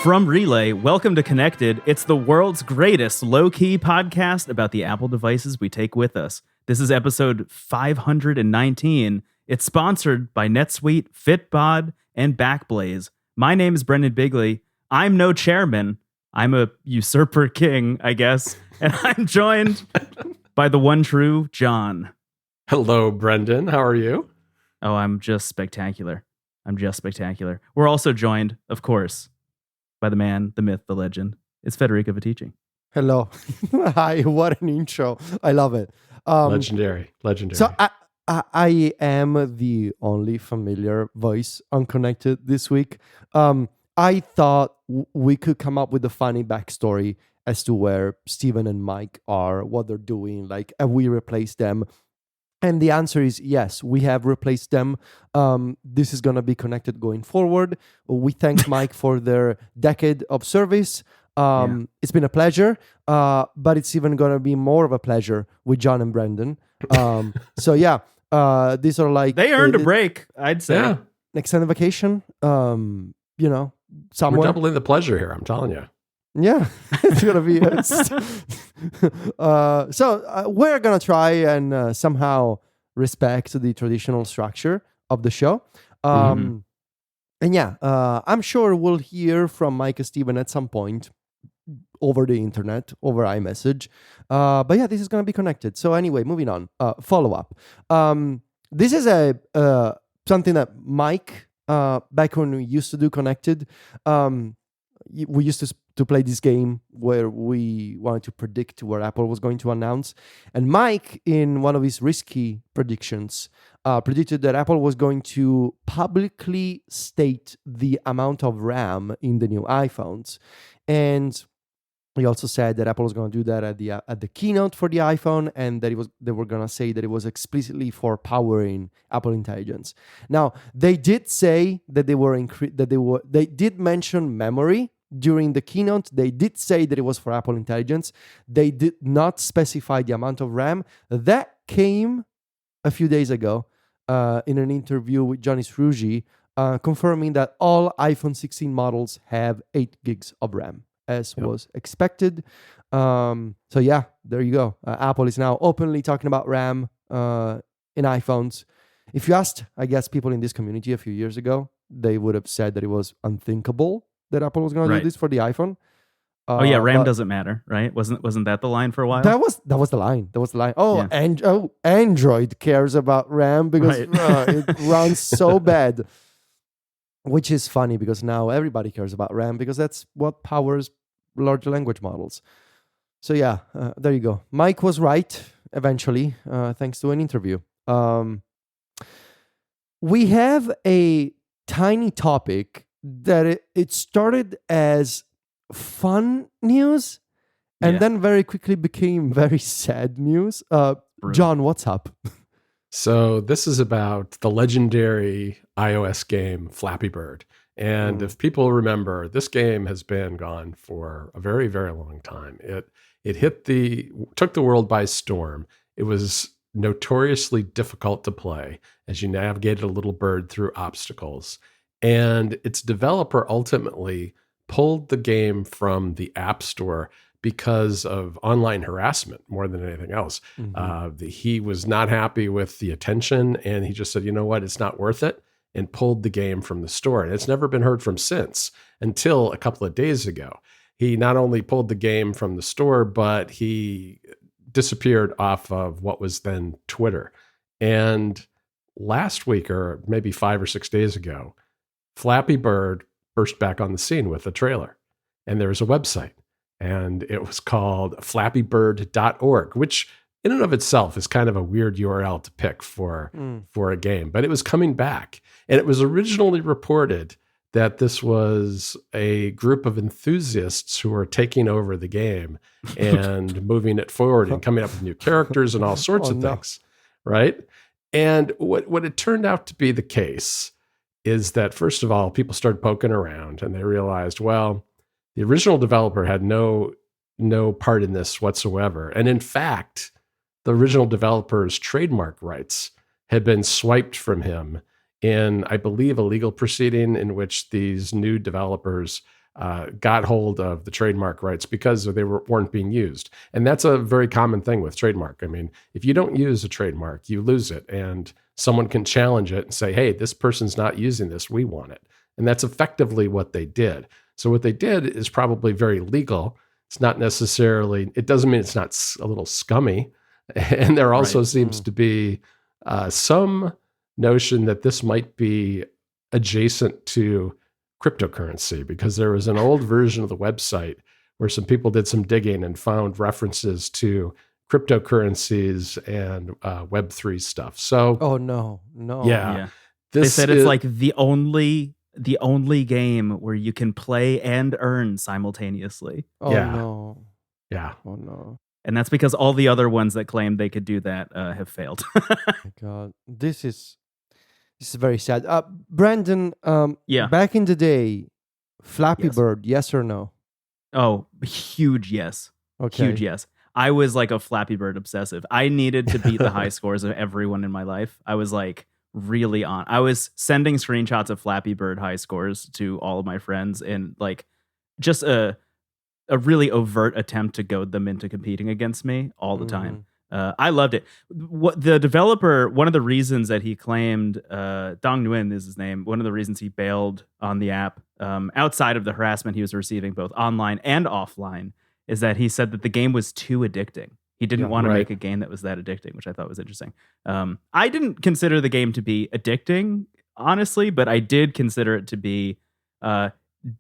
From Relay, welcome to Connected. It's the world's greatest low-key podcast about the Apple devices we take with us. This is episode 519. It's sponsored by NetSuite, Fitbod, and Backblaze. My name is Brendan Bigley. I'm no chairman. I'm a usurper king, I guess. And I'm joined by the one true John. Hello, Brendan. How are you? Oh, I'm just spectacular. We're also joined, of course, by the man, the myth, the legend. It's Federico Viticci. Hello. Hi, what an intro. I love it. Legendary. So I am the only familiar voice on Connected this week. I thought we could come up with a funny backstory as to where Steven and Mike are, what they're doing, like have we replaced them? And the answer is yes, we have replaced them. This is going to be Connected going forward. We thank Mike for their decade of service. It's been a pleasure, but it's even going to be more of a pleasure with John and Brendan. These are like... They earned a break, I'd say. Yeah. Extended vacation, somewhere. We're doubling the pleasure here, I'm telling you. Yeah, it's gonna be. We're gonna try and somehow respect the traditional structure of the show. I'm sure we'll hear from Mike and Steven at some point over the internet, over iMessage. This is gonna be Connected. So anyway, moving on. Follow up. This is something that Mike back when we used to do Connected. We used to play this game where we wanted to predict where Apple was going to announce. And Mike, in one of his risky predictions, predicted that Apple was going to publicly state the amount of RAM in the new iPhones. And he also said that Apple was going to do that at the keynote for the iPhone, and that they were going to say that it was explicitly for powering Apple Intelligence. Now, they did say that they did mention memory during the keynote. They did say that it was for Apple Intelligence. They did not specify the amount of RAM. That came a few days ago in an interview with Johnny Sruji, confirming that all iPhone 16 models have 8 gigs of RAM, as was expected. There you go. Apple is now openly talking about RAM in iPhones. If you asked, I guess, people in this community a few years ago, they would have said that it was unthinkable that Apple was going to do this for the iPhone. RAM doesn't matter, right? Wasn't that the line for a while? That was the line. Oh, yeah. Android cares about RAM because it runs so bad. Which is funny because now everybody cares about RAM because that's what powers large language models. So there you go. Mike was right eventually, thanks to an interview. We have a tiny topic that it started as fun news and then very quickly became very sad news. John, what's up? So this is about the legendary iOS game Flappy Bird. And if people remember, this game has been gone for a very, very long time. It took the world by storm. It was notoriously difficult to play as you navigated a little bird through obstacles. And its developer ultimately pulled the game from the App Store because of online harassment more than anything else. He was not happy with the attention, and he just said, you know what, it's not worth it, and pulled the game from the store. And it's never been heard from since, until a couple of days ago. He not only pulled the game from the store, but he disappeared off of what was then Twitter. And last week, or maybe 5 or 6 days ago, Flappy Bird burst back on the scene with a trailer. And there was a website. And it was called flappybird.org, which in and of itself is kind of a weird URL to pick for a game. But it was coming back. And it was originally reported that this was a group of enthusiasts who were taking over the game and moving it forward and coming up with new characters and all sorts of things, right? And what it turned out to be the case is that, first of all, people started poking around and they realized, well, the original developer had no part in this whatsoever. And in fact, the original developer's trademark rights had been swiped from him in, I believe, a legal proceeding in which these new developers got hold of the trademark rights because they weren't being used. And that's a very common thing with trademark. I mean, if you don't use a trademark, you lose it. And someone can challenge it and say, hey, this person's not using this. We want it. And that's effectively what they did. So what they did is probably very legal. It's not necessarily, it doesn't mean it's not a little scummy. And there also seems to be some notion that this might be adjacent to cryptocurrency, because there was an old version of the website where some people did some digging and found references to cryptocurrencies and Web3 stuff. So, Oh no. Yeah. They said it's like the only game where you can play and earn simultaneously. Oh Yeah. no. Yeah. Oh no. And that's because all the other ones that claimed they could do that have failed. My God. This is very sad. Brandon, Yeah. back in the day, Flappy Yes. Bird, yes or no? Oh, huge yes. Okay. Huge yes. I was like a Flappy Bird obsessive. I needed to beat the high scores of everyone in my life. I was like really on. I was sending screenshots of Flappy Bird high scores to all of my friends, and like just a really overt attempt to goad them into competing against me all the time. I loved it. What the developer, one of the reasons that he claimed, Dong Nguyen is his name, one of the reasons he bailed on the app, outside of the harassment he was receiving both online and offline, is that he said that the game was too addicting. He didn't want to make a game that was that addicting, which I thought was interesting. I didn't consider the game to be addicting, honestly, but I did consider it to be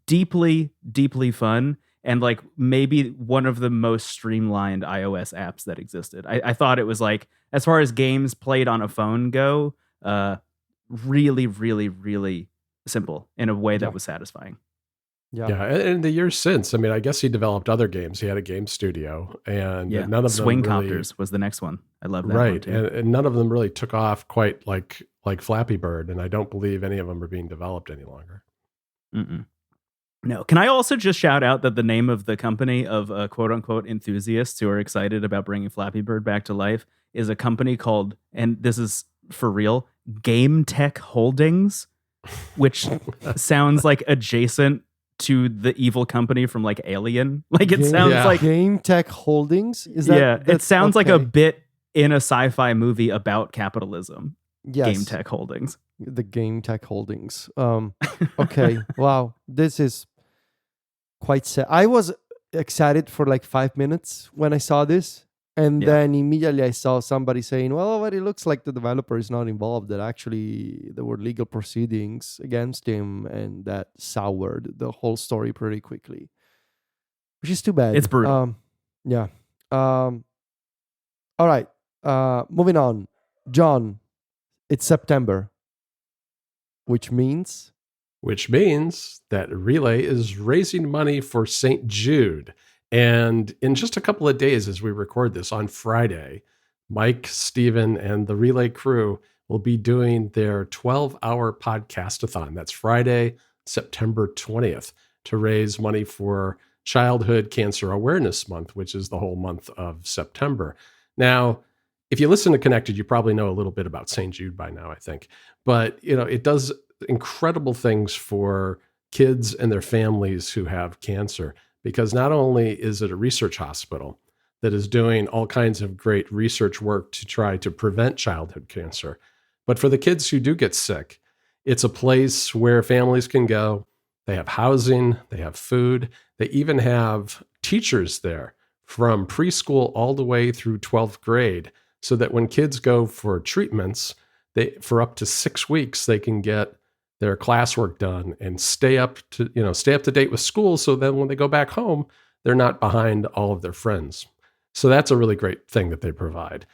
deeply, deeply fun. And like maybe one of the most streamlined iOS apps that existed. I thought it was like, as far as games played on a phone go, really, really, really simple in a way that was satisfying. Yeah. And in the years since, I mean, I guess he developed other games. He had a game studio, and none of them Swing really, Copters was the next one. I love that one too. And none of them really took off quite like Flappy Bird, and I don't believe any of them are being developed any longer. No. Can I also just shout out that the name of the company of quote unquote enthusiasts who are excited about bringing Flappy Bird back to life is a company called, and this is for real, Game Tech Holdings, which sounds like adjacent to the evil company from like Alien. Like it sounds like Game Tech Holdings. Is that? It sounds like a bit in a sci-fi movie about capitalism. Yes. Game Tech Holdings. The Game Tech Holdings. Okay. Wow. This is quite sad. I was excited for like 5 minutes when I saw this. And then immediately I saw somebody saying, well, it looks like the developer is not involved, that actually there were legal proceedings against him, and that soured the whole story pretty quickly, which is too bad. It's brutal. All right. Moving on. John, it's September, which means that Relay is raising money for St. Jude. And in just a couple of days, as we record this on Friday, Mike, Steven, and the Relay crew will be doing their 12-hour podcast-a-thon. That's Friday, September 20th, to raise money for Childhood Cancer Awareness Month, which is the whole month of September. Now, if you listen to Connected, you probably know a little bit about St. Jude by now, I think. But, it does incredible things for kids and their families who have cancer, because not only is it a research hospital that is doing all kinds of great research work to try to prevent childhood cancer, but for the kids who do get sick, it's a place where families can go. They have housing, they have food, they even have teachers there from preschool all the way through 12th grade, so that when kids go for treatments, for up to 6 weeks, they can get their classwork done and stay up to date with school. So then when they go back home, they're not behind all of their friends. So that's a really great thing that they provide.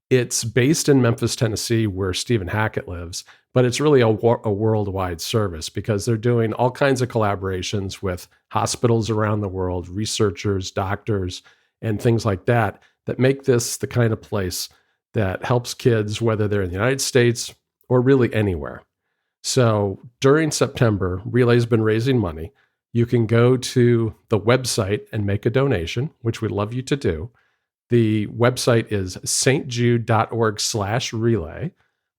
It's based in Memphis, Tennessee, where Stephen Hackett lives, but it's really a worldwide service, because they're doing all kinds of collaborations with hospitals around the world, researchers, doctors, and things like that make this the kind of place that helps kids, whether they're in the United States or really anywhere. So during September, Relay's been raising money. You can go to the website and make a donation, which we'd love you to do. The website is stjude.org/relay.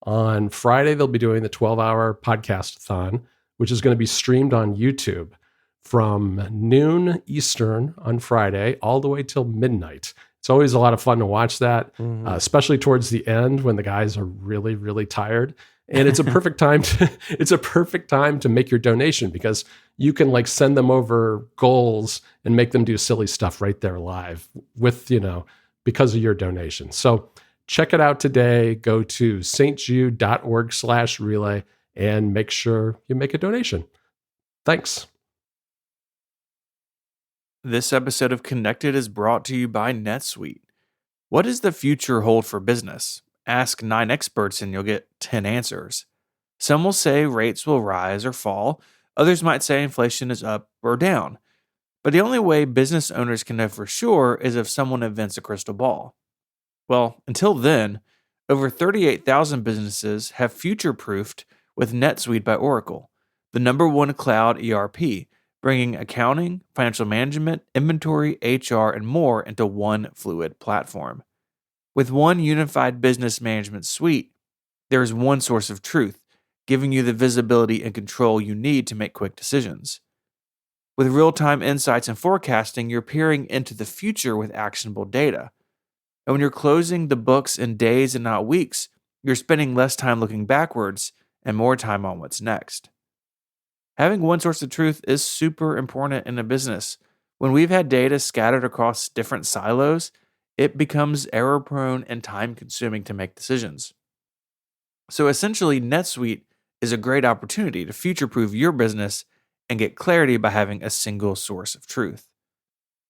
On Friday, they'll be doing the 12-hour podcast-a-thon, which is going to be streamed on YouTube from noon Eastern on Friday all the way till midnight. It's always a lot of fun to watch that, especially towards the end when the guys are really, really tired. And it's a perfect time to make your donation, because you can like send them over goals and make them do silly stuff right there live with, because of your donation. So check it out today. Go to stjude.org/relay and make sure you make a donation. Thanks. This episode of Connected is brought to you by NetSuite. What does the future hold for business? Ask 9 experts and you'll get 10 answers. Some will say rates will rise or fall. Others might say inflation is up or down. But the only way business owners can know for sure is if someone invents a crystal ball. Well, until then, over 38,000 businesses have future-proofed with NetSuite by Oracle, the #1 cloud ERP, bringing accounting, financial management, inventory, HR, and more into one fluid platform. With one unified business management suite, there is one source of truth, giving you the visibility and control you need to make quick decisions. With real-time insights and forecasting, you're peering into the future with actionable data. And when you're closing the books in days and not weeks, you're spending less time looking backwards and more time on what's next. Having one source of truth is super important in a business. When we've had data scattered across different silos, it becomes error-prone and time-consuming to make decisions. So essentially, NetSuite is a great opportunity to future-proof your business and get clarity by having a single source of truth.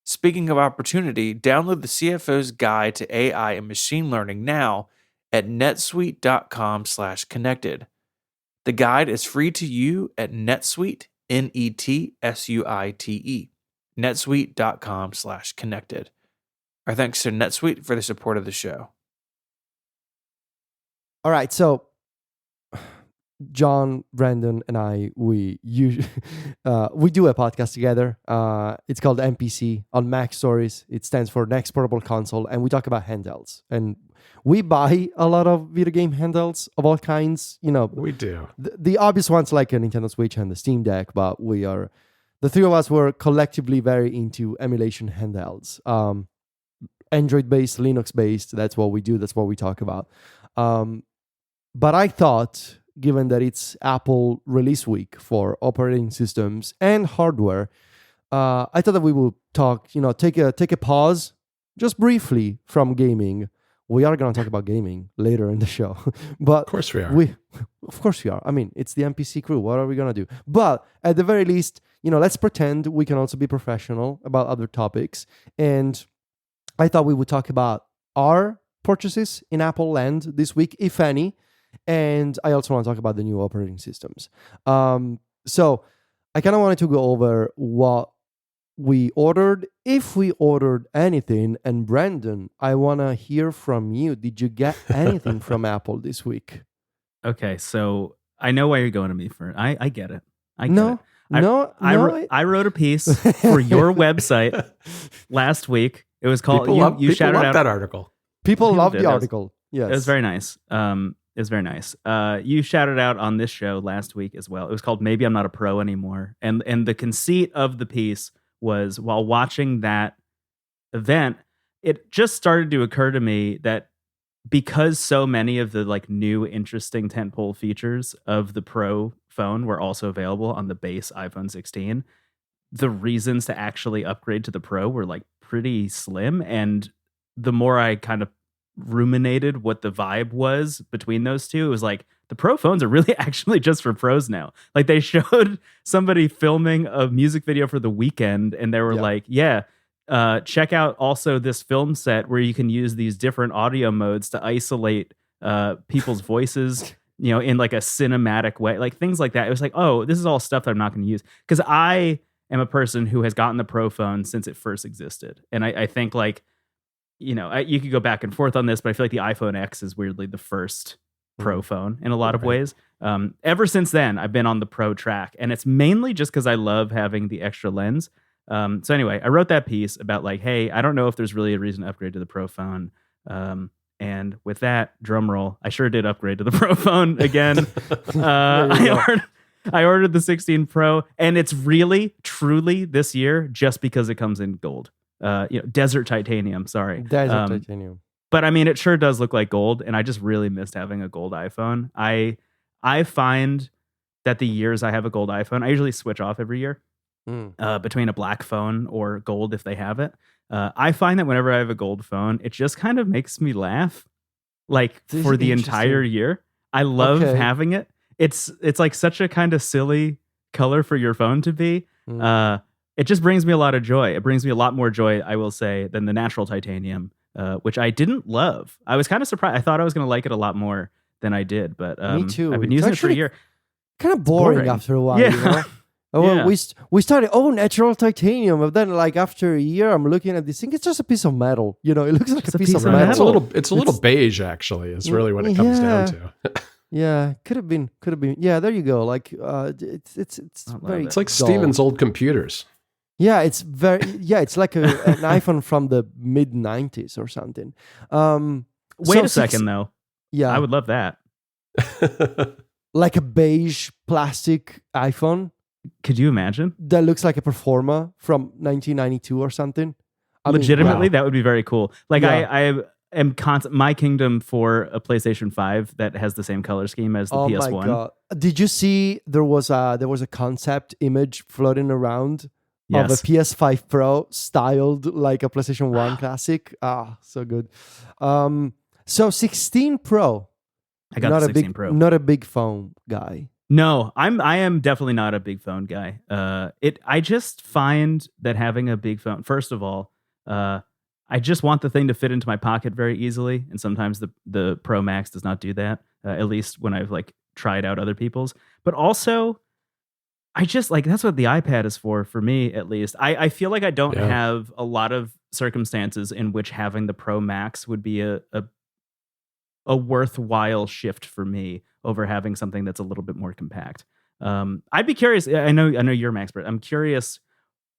Speaking of opportunity, download the CFO's Guide to AI and Machine Learning now at netsuite.com/connected. The guide is free to you at NetSuite, NETSUITE, netsuite.com/connected. Our thanks to NetSuite for the support of the show. All right, so John, Brandon, and I, we do a podcast together. It's called NPC on Mac Stories. It stands for Next Portable Console, and we talk about handhelds. And we buy a lot of video game handhelds of all kinds. We do. The obvious ones like a Nintendo Switch and the Steam Deck, but the three of us were collectively very into emulation handhelds. Android-based, Linux-based, that's what we do, that's what we talk about. But I thought, given that it's Apple release week for operating systems and hardware, I thought that we would talk, take a pause just briefly from gaming. We are going to talk about gaming later in the show. But of course we are. Of course we are. I mean, it's the NPC crew. What are we going to do? But at the very least, let's pretend we can also be professional about other topics. And I thought we would talk about our purchases in Apple land this week, if any. And I also want to talk about the new operating systems. So I kind of wanted to go over what we ordered, if we ordered anything. And Brandon, I want to hear from you. Did you get anything from Apple this week? Okay, so I know why you're going to me for it. I get it. I wrote a piece for your website last week. It was called. You shouted out that article. People loved the article. Yes, it was very nice. It was very nice. You shouted out on this show last week as well. It was called "Maybe I'm Not a Pro Anymore," and the conceit of the piece was, while watching that event, it just started to occur to me that because so many of the new interesting tentpole features of the Pro phone were also available on the base iPhone 16, the reasons to actually upgrade to the Pro were pretty slim. And the more I kind of ruminated what the vibe was between those two, it was the Pro phones are really actually just for pros now. They showed somebody filming a music video for The Weeknd, and they were check out also this film set where you can use these different audio modes to isolate people's voices, in a cinematic way, things like that. It was oh, this is all stuff that I'm not going to use, because I am a person who has gotten the Pro phone since it first existed. And I think you could go back and forth on this, but I feel like the iPhone X is weirdly the first Pro phone in a lot of ways. Ever since then, I've been on the Pro track, and it's mainly just because I love having the extra lens. So anyway, I wrote that piece about hey, I don't know if there's really a reason to upgrade to the Pro phone. And with that, drum roll, I sure did upgrade to the Pro phone again. I ordered the 16 Pro, and it's really, truly this year just because it comes in gold. Desert titanium. Sorry, Desert titanium. but I mean, it sure does look like gold, and I just really missed having a gold iPhone. I find that the years I have a gold iPhone, I usually switch off every year between a black phone or gold if they have it. I find that whenever I have a gold phone, it just kind of makes me laugh, like This for is the entire interesting. year. I love Okay. having it. It's like such a kind of silly color for your phone to be. It just brings me a lot of joy. It brings me a lot more joy, I will say, than the natural titanium, which I didn't love. I was kind of surprised. I thought I was going to like it a lot more than I did, but Me too. I've been It's using it for a actually year. Kind of boring, boring. after a while, Yeah. you know? Well, Yeah. we started, natural titanium. But then, like, after a year, I'm looking at this thing. It's just a piece of metal. You know, it looks like Just a piece of of metal. metal. It's a little beige, actually. Is really what it comes down to. Yeah, could have been. Yeah, there you go. Like, it's I love very. it. It's like dull. Steven's old computers. Yeah, it's very. Yeah, it's like an iPhone from the mid '90s or something. Wait a second, though. Yeah, I would love that. like a beige plastic iPhone Could you imagine? that looks like a Performa from 1992 or something. I mean, Legitimately, wow. that would be very cool. Like Yeah. I am my kingdom for a PlayStation 5 that has the same color scheme as the Oh PS1. my god! Did you see there was a concept image floating around of a Yes. PS5 Pro styled like a PlayStation 1 classic? Ah, so good. So 16 Pro. I got not the a 16 big, Pro. not a big phone guy. No, I am definitely not a big phone guy. I just find that having a big phone, first of all, I just want the thing to fit into my pocket very easily, and sometimes the Pro Max does not do that. At least when I've like tried out other people's. But also, I just like that's what the iPad is for me, at least. I feel like I don't Yeah. have a lot of circumstances in which having the Pro Max would be a worthwhile shift for me over having something that's a little bit more compact. I'd be curious. I know you're an expert. I'm curious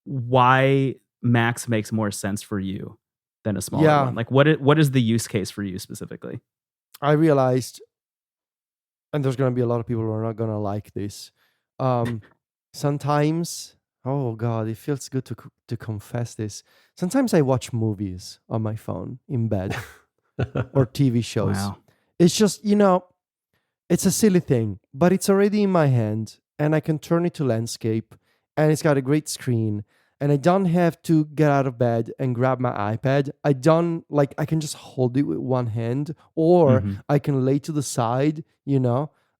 why Max makes more sense for you than a smaller Yeah. one. Like what is the use case for you specifically? I realized, and there's going to be a lot of people who are not going to like this. Sometimes, oh God, it feels good to confess this. Sometimes I watch movies on my phone in bed or TV shows. Wow. It's just, it's a silly thing, but it's already in my hand and I can turn it to landscape and it's got a great screen and I don't have to get out of bed and grab my iPad. I can just hold it with one hand or Mhm. I can lay to the side,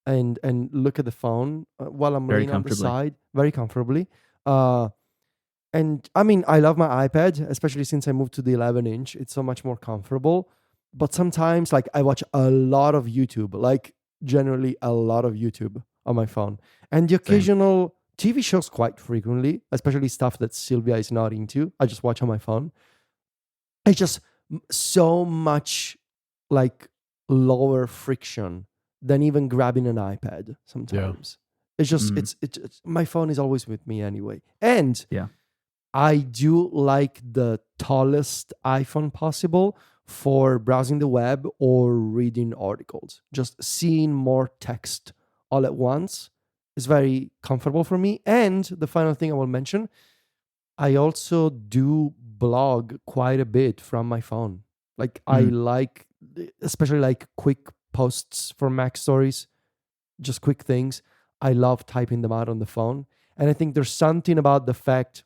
and look at the phone while I'm Very laying on the comfortably. side very comfortably. And I mean, I love my iPad, especially since I moved to the 11-inch. It's so much more comfortable. But sometimes, like, I watch a lot of YouTube, like generally a lot of YouTube on my phone, and the occasional TV shows quite frequently, especially stuff that Sylvia is not into. I just watch on my phone. It's just so much like lower friction than even grabbing an iPad sometimes. It's just it's my phone is always with me anyway. And Yeah. I do like the tallest iPhone possible for browsing the web or reading articles. Just seeing more text all at once is very comfortable for me. And the final thing I will mention, I also do blog quite a bit from my phone. Like I like, especially like quick posts for Mac stories, just quick things. I love typing them out on the phone. And I think there's something about the fact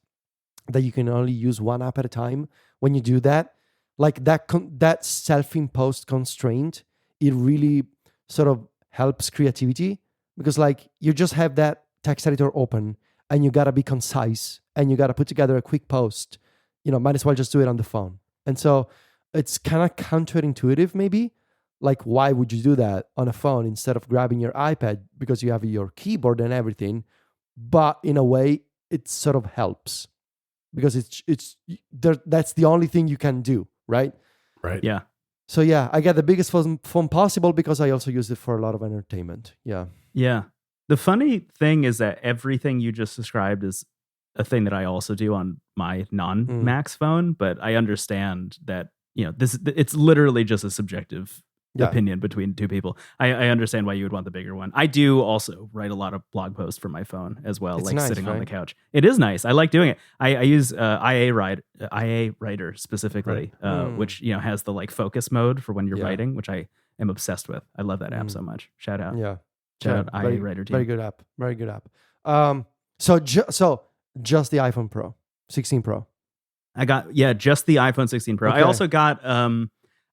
that you can only use one app at a time. When you do that, like that self-imposed constraint, it really sort of helps creativity because like you just have that text editor open and you gotta be concise and you gotta put together a quick post. Might as well just do it on the phone. And so it's kind of counterintuitive, maybe. Like, why would you do that on a phone instead of grabbing your iPad because you have your keyboard and everything? But in a way, it sort of helps because that's the only thing you can do, right? Right. Yeah. So yeah, I get the biggest phone possible because I also use it for a lot of entertainment. Yeah. Yeah. The funny thing is that everything you just described is a thing that I also do on my non-Max phone, but I understand that, it's literally just a subjective opinion between two people. I understand why you would want the bigger one. I do also write a lot of blog posts from my phone as well, It's like nice, sitting on right? the couch. It is nice. I like doing it. I use IA Writer specifically, which has the like focus mode for when you're writing, which I am obsessed with. I love that app so much. Shout out. Yeah. Shout out IA Writer team. Very good app. Very good app. So just the iPhone Pro, 16 Pro. I got just the iPhone 16 Pro. Okay. I also got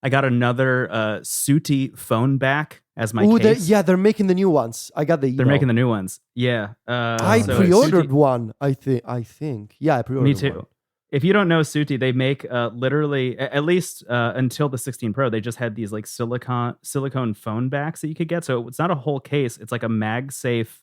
another Sooty phone back as my case. They're making the new ones. I got the email. They're making the new ones. Yeah. I pre-ordered one. I think. Yeah, I pre-ordered. Me too. One. If you don't know Sooty, they make literally at least until the 16 Pro, they just had these like silicone phone backs that you could get. So it's not a whole case. It's like a MagSafe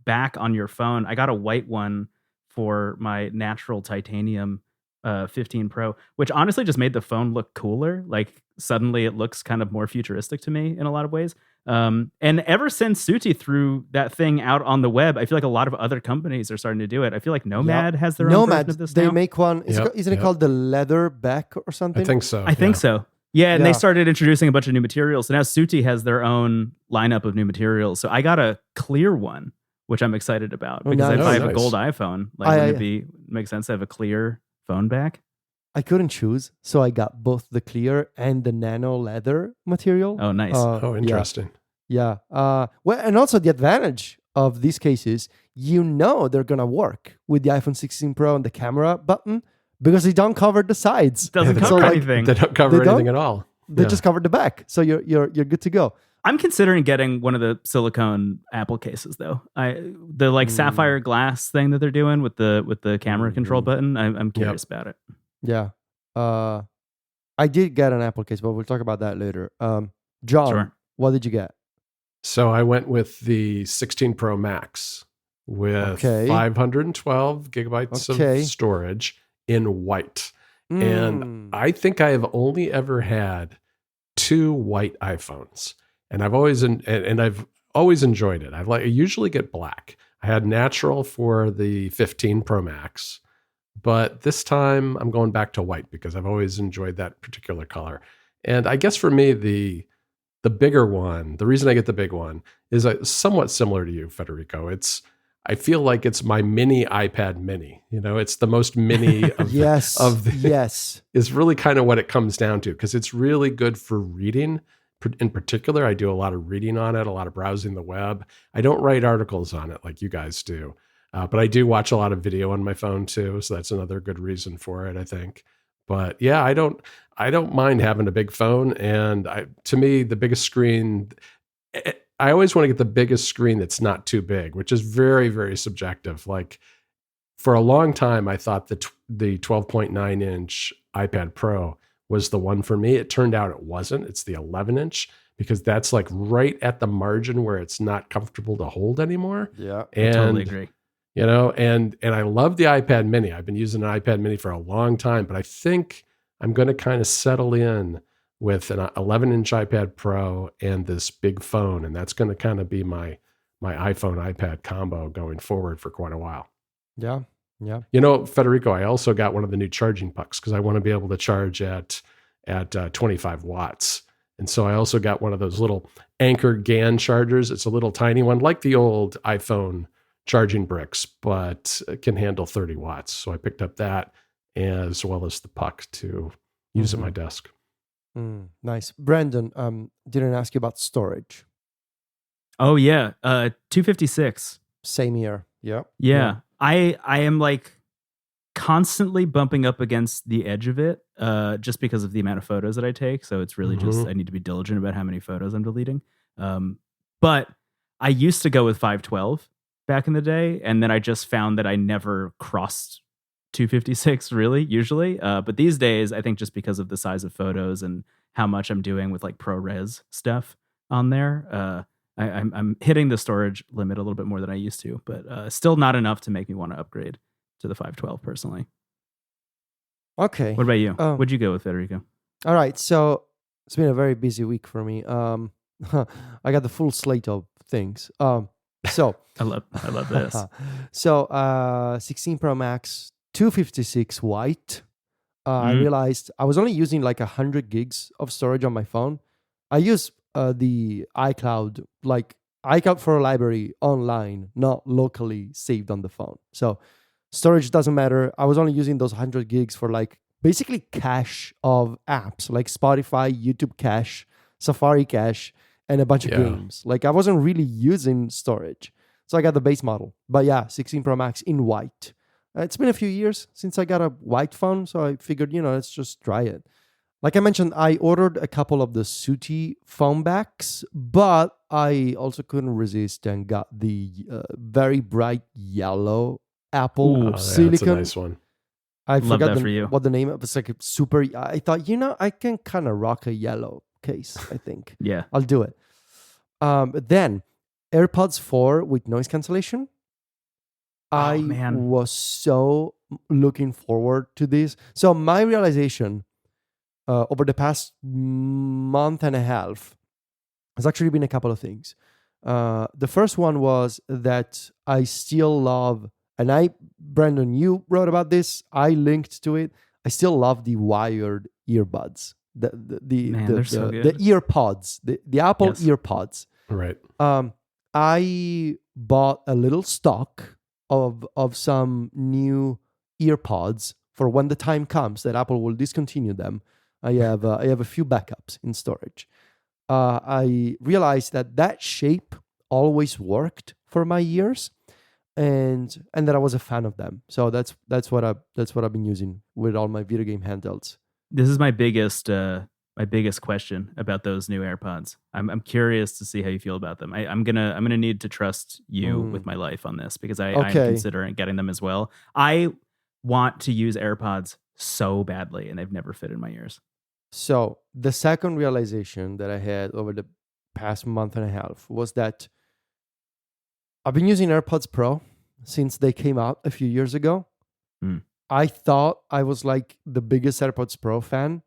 back on your phone. I got a white one for my natural titanium 15 Pro, which honestly just made the phone look cooler. Like suddenly it looks kind of more futuristic to me in a lot of ways. And ever since Sooty threw that thing out on the web, I feel like a lot of other companies are starting to do it. I feel like Nomad has their own version of this they now. make one. Isn't it called the leather back or something? I think so. I think so. Yeah, and they started introducing a bunch of new materials. So now Sooty has their own lineup of new materials. So I got a clear one, which I'm excited about because if I have a gold iPhone, like wouldn't it make sense to have a clear phone back? I couldn't choose, so I got both the clear and the nano leather material. Oh, nice. Interesting. Yeah. Well, and also the advantage of these cases, they're gonna work with the iPhone 16 Pro and the camera button because they don't cover the sides. Doesn't cover anything. They don't cover anything at all. They just covered the back, so you're good to go. I'm considering getting one of the silicone Apple cases though. The sapphire glass thing that they're doing with the camera control button. I'm curious about it. Yeah. I did get an Apple case, but we'll talk about that later. John, what did you get? So I went with the 16 Pro Max with 512 gigabytes of storage in white. And I think I have only ever had 2 white iPhones. And I've always enjoyed it. I usually get black. I had natural for the 15 Pro Max, but this time I'm going back to white because I've always enjoyed that particular color. And I guess for me, the bigger one, the reason I get the big one is somewhat similar to you, Federico. I feel like it's my mini iPad mini. It's the most mini of yes. Is really kind of what it comes down to because it's really good for reading. In particular, I do a lot of reading on it, a lot of browsing the web. I don't write articles on it like you guys do, but I do watch a lot of video on my phone too. So that's another good reason for it, I think. But yeah, I don't mind having a big phone. And to me, the biggest screen, I always want to get the biggest screen that's not too big, which is very, very subjective. Like for a long time, I thought the 12.9 inch iPad Pro was the one for me. It turned out it wasn't. It's the 11 inch because that's like right at the margin where it's not comfortable to hold anymore. Yeah, I totally agree. And I love the iPad mini. I've been using an iPad mini for a long time, but I think I'm going to kind of settle in with an 11 inch iPad Pro and this big phone. And that's going to kind of be my iPhone iPad combo going forward for quite a while. Yeah. Yeah. Federico, I also got one of the new charging pucks because I want to be able to charge at 25 watts. And so I also got one of those little Anker GAN chargers. It's a little tiny one, like the old iPhone charging bricks, but it can handle 30 watts. So I picked up that as well as the puck to use at my desk. Nice. Brandon, didn't ask you about storage. Oh, yeah. 256. Same here. Yeah. Yeah. I am like constantly bumping up against the edge of it just because of the amount of photos that I take. So it's really just, I need to be diligent about how many photos I'm deleting. But I used to go with 512 back in the day. And then I just found that I never crossed 256 usually. But these days, I think just because of the size of photos and how much I'm doing with like ProRes stuff on there, I'm hitting the storage limit a little bit more than I used to, but still not enough to make me want to upgrade to the 512 personally. Okay. What about you? What'd you go with, Federico? All right. So it's been a very busy week for me. I got the full slate of things. So I love this. So 16 Pro Max, 256 white. I realized I was only using like 100 gigs of storage on my phone. I use the iCloud, like iCloud for a library online, not locally saved on the phone. So storage doesn't matter. I was only using those 100 gigs for like basically cache of apps like Spotify, YouTube cache, Safari cache, and a bunch of games. Like I wasn't really using storage. So I got the base model. But yeah, 16 Pro Max in white. It's been a few years since I got a white phone, so I figured, let's just try it. Like I mentioned, I ordered a couple of the Sooty phone backs, but I also couldn't resist and got the very bright yellow Apple silicon. That's a nice one. I Love forgot that for you. what the name of it was. Like a super. I thought, I can kind of rock a yellow case. I think. Yeah, I'll do it. Then AirPods 4 with noise cancellation. I was so looking forward to this. So my realization over the past month and a half has actually been a couple of things. The first one was that I still love, and Brandon, you wrote about this. I linked to it. I still love the wired earbuds, the ear pods, the Apple ear pods. Right. I bought a little stock of some new ear pods for when the time comes that Apple will discontinue them. I have a few backups in storage. I realized that shape always worked for my ears, and that I was a fan of them. So that's what I've been using with all my video game handhelds. This is my biggest question about those new AirPods. I'm curious to see how you feel about them. I'm gonna need to trust you with my life on this because I'm considering getting them as well. I want to use AirPods so badly, and they've never fit in my ears. So the second realization that I had over the past month and a half was that I've been using AirPods Pro since they came out a few years ago. I thought I was like the biggest AirPods Pro fan,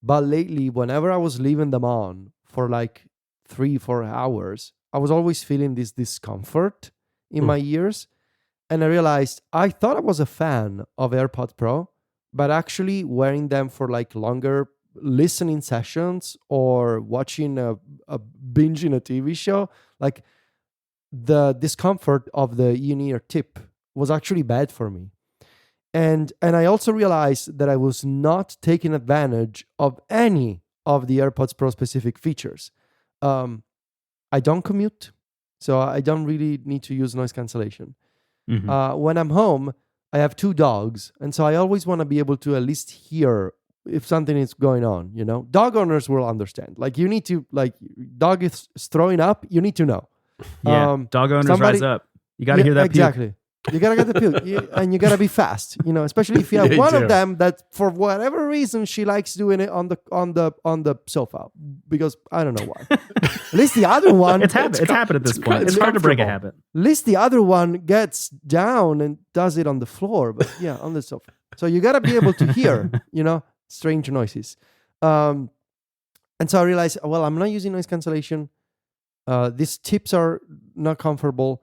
but lately, whenever I was leaving them on for like 3-4 hours, I was always feeling this discomfort in my ears. And I realized I thought I was a fan of AirPods Pro, but actually wearing them for like longer listening sessions or watching a binge in a TV show, like the discomfort of the in-ear tip was actually bad for me. And I also realized that I was not taking advantage of any of the AirPods Pro specific features. I don't commute, so I don't really need to use noise cancellation. When I'm home, I have 2 dogs, and so I always want to be able to at least hear if something is going on. Dog owners will understand. Like you need to, like dog is throwing up, you need to know. Yeah, dog owners rise up. You got to hear that. Exactly. Puke. You gotta get the puke, and you gotta be fast. Especially if you have one of them that, for whatever reason, she likes doing it on the sofa because I don't know why. At least the other one, it's habit at this point. It's hard to break a habit. At least the other one gets down and does it on the floor, but yeah, on the sofa. So you gotta be able to hear, strange noises. And so I realized, well, I'm not using noise cancellation. These tips are not comfortable.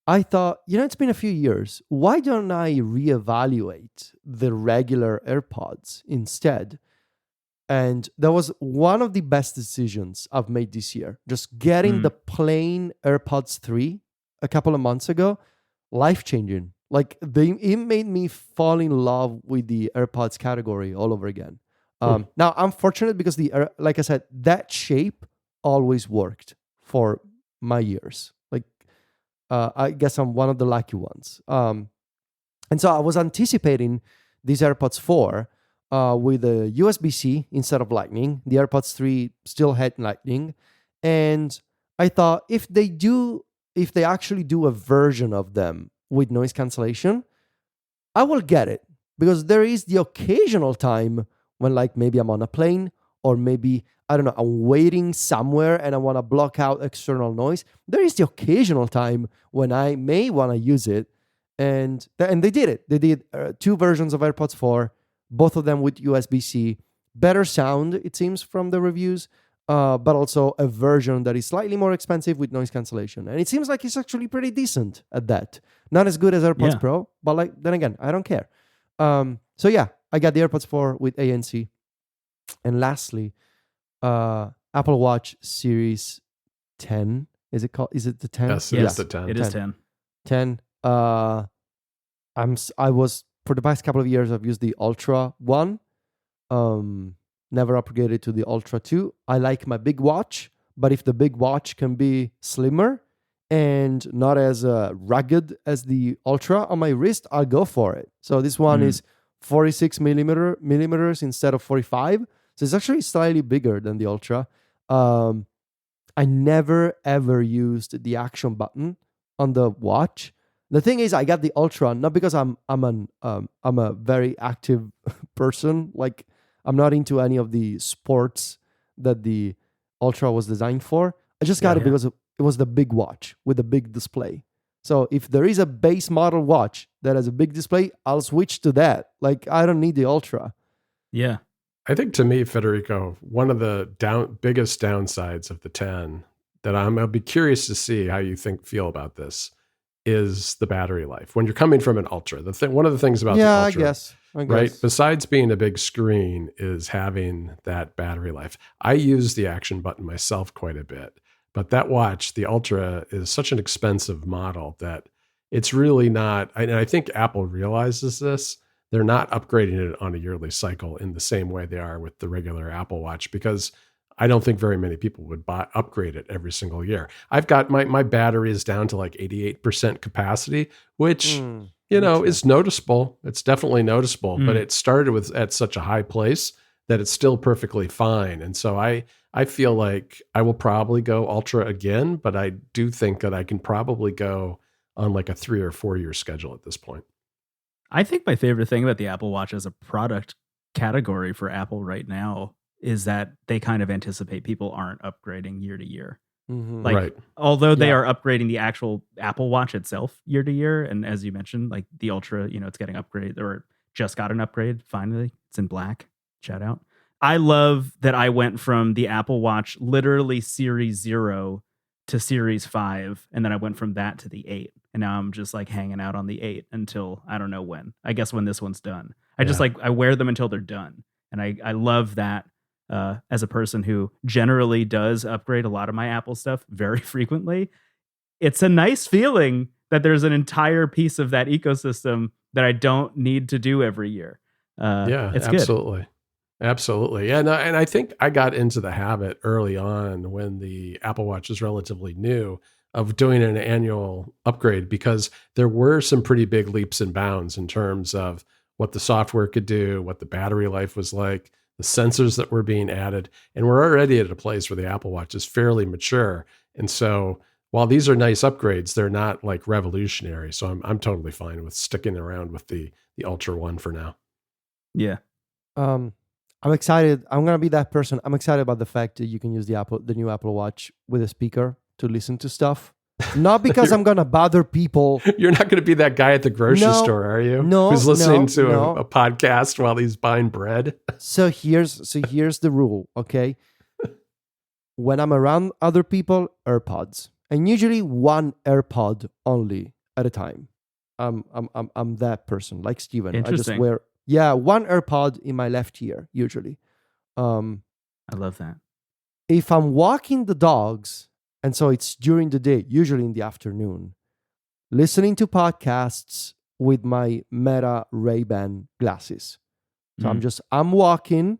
I thought, it's been a few years. Why don't I reevaluate the regular AirPods instead? And that was one of the best decisions I've made this year. Just getting the plain AirPods 3 a couple of months ago, life-changing. Like, it made me fall in love with the AirPods category all over again. Now, I'm fortunate because, like I said, that shape always worked for my ears. I guess I'm one of the lucky ones. And so I was anticipating these AirPods 4 with a USB-C instead of Lightning. The AirPods 3 still had Lightning. And I thought if they actually do a version of them with noise cancellation, I will get it. Because there is the occasional time when like maybe I'm on a plane or maybe, I don't know, I'm waiting somewhere and I want to block out external noise. There is the occasional time when I may want to use it. And they did it. They did 2 versions of AirPods 4, both of them with USB-C. Better sound, it seems, from the reviews, but also a version that is slightly more expensive with noise cancellation. And it seems like it's actually pretty decent at that. Not as good as AirPods Pro, but then again, I don't care. So yeah, I got the AirPods 4 with ANC. And lastly, I Apple Watch Series 10. Is it called? Is it the 10? Yes, it Yes, is the 10. It is 10. 10. I was for the past couple of years I've used the Ultra 1. Never upgraded to the Ultra 2. I like my big watch, but if the big watch can be slimmer and not as rugged as the Ultra on my wrist, I'll go for it. So this one is 46 millimeters instead of 45. So it's actually slightly bigger than the Ultra. I never ever used the action button on the watch. The thing is, I got the Ultra not because I'm a very active person. Like I'm not into any of the sports that the Ultra was designed for. I just got it because it was the big watch with the big display. So if there is a base model watch that has a big display, I'll switch to that. Like I don't need the Ultra. Yeah. I think to me, Federico, one of the biggest downsides of the 10 that I'll be curious to see how you feel about this is the battery life. When you're coming from an Ultra, one of the things about the Ultra, I guess. right, besides being a big screen, is having that battery life. I use the action button myself quite a bit, but that watch, the Ultra, is such an expensive model that it's really not. And I think Apple realizes this. They're not upgrading it on a yearly cycle in the same way they are with the regular Apple Watch, because I don't think very many people would upgrade it every single year. I've got my battery is down to like 88% capacity, which is noticeable. It's definitely noticeable, but it started at such a high place that it's still perfectly fine. And so I feel like I will probably go Ultra again, but I do think that I can probably go on like a 3 or 4 year schedule at this point. I think my favorite thing about the Apple Watch as a product category for Apple right now is that they kind of anticipate people aren't upgrading year to year. Right. Although they are upgrading the actual Apple Watch itself year to year, and as you mentioned, like the Ultra, it's getting upgraded or just got an upgrade. Finally, it's in black. Shout out. I love that I went from the Apple Watch literally Series 0 to Series 5, and then I went from that to the 8, and now I'm just like hanging out on the 8 until I don't know when. I guess when this one's done. I wear them until they're done, and I love that. As a person who generally does upgrade a lot of my Apple stuff very frequently, it's a nice feeling that there's an entire piece of that ecosystem that I don't need to do every year. It's absolutely. Good. Absolutely. Yeah. No, and I think I got into the habit early on when the Apple Watch was relatively new of doing an annual upgrade, because there were some pretty big leaps and bounds in terms of what the software could do, what the battery life was like, the sensors that were being added. And we're already at a place where the Apple Watch is fairly mature. And so while these are nice upgrades, they're not like revolutionary. So I'm totally fine with sticking around with the Ultra One for now. Yeah. I'm excited. I'm gonna be that person. I'm excited about the fact that you can use the new Apple Watch with a speaker to listen to stuff. Not because I'm gonna bother people. You're not gonna be that guy at the grocery store, are you? No, who's listening to a podcast while he's buying bread. So here's the rule, okay? When I'm around other people, AirPods, and usually one AirPod only at a time. I'm that person, like Steven. I just wear one AirPod in my left ear usually. I love that. If I'm walking the dogs, and so it's during the day, usually in the afternoon, listening to podcasts with my Meta Ray-Ban glasses. So I'm walking.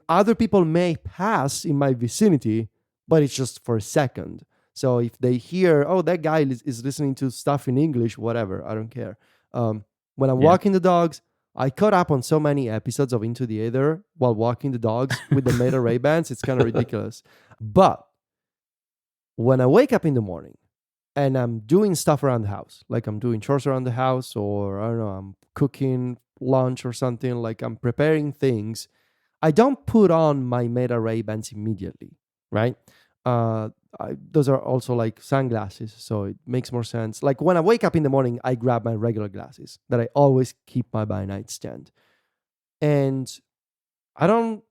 Other people may pass in my vicinity, but it's just for a second. So if they hear, oh, that guy is listening to stuff in English, whatever, I don't care. When I'm walking the dogs, I caught up on so many episodes of Into the Aether while walking the dogs with the Meta Ray-Bans. It's kind of ridiculous. But when I wake up in the morning and I'm doing stuff around the house, like I'm doing chores around the house, or I don't know, I'm cooking lunch or something, like I'm preparing things, I don't put on my Meta Ray-Bans immediately, right? Those are also like sunglasses, so it makes more sense. Like when I wake up in the morning, I grab my regular glasses that I always keep by nightstand. And I don't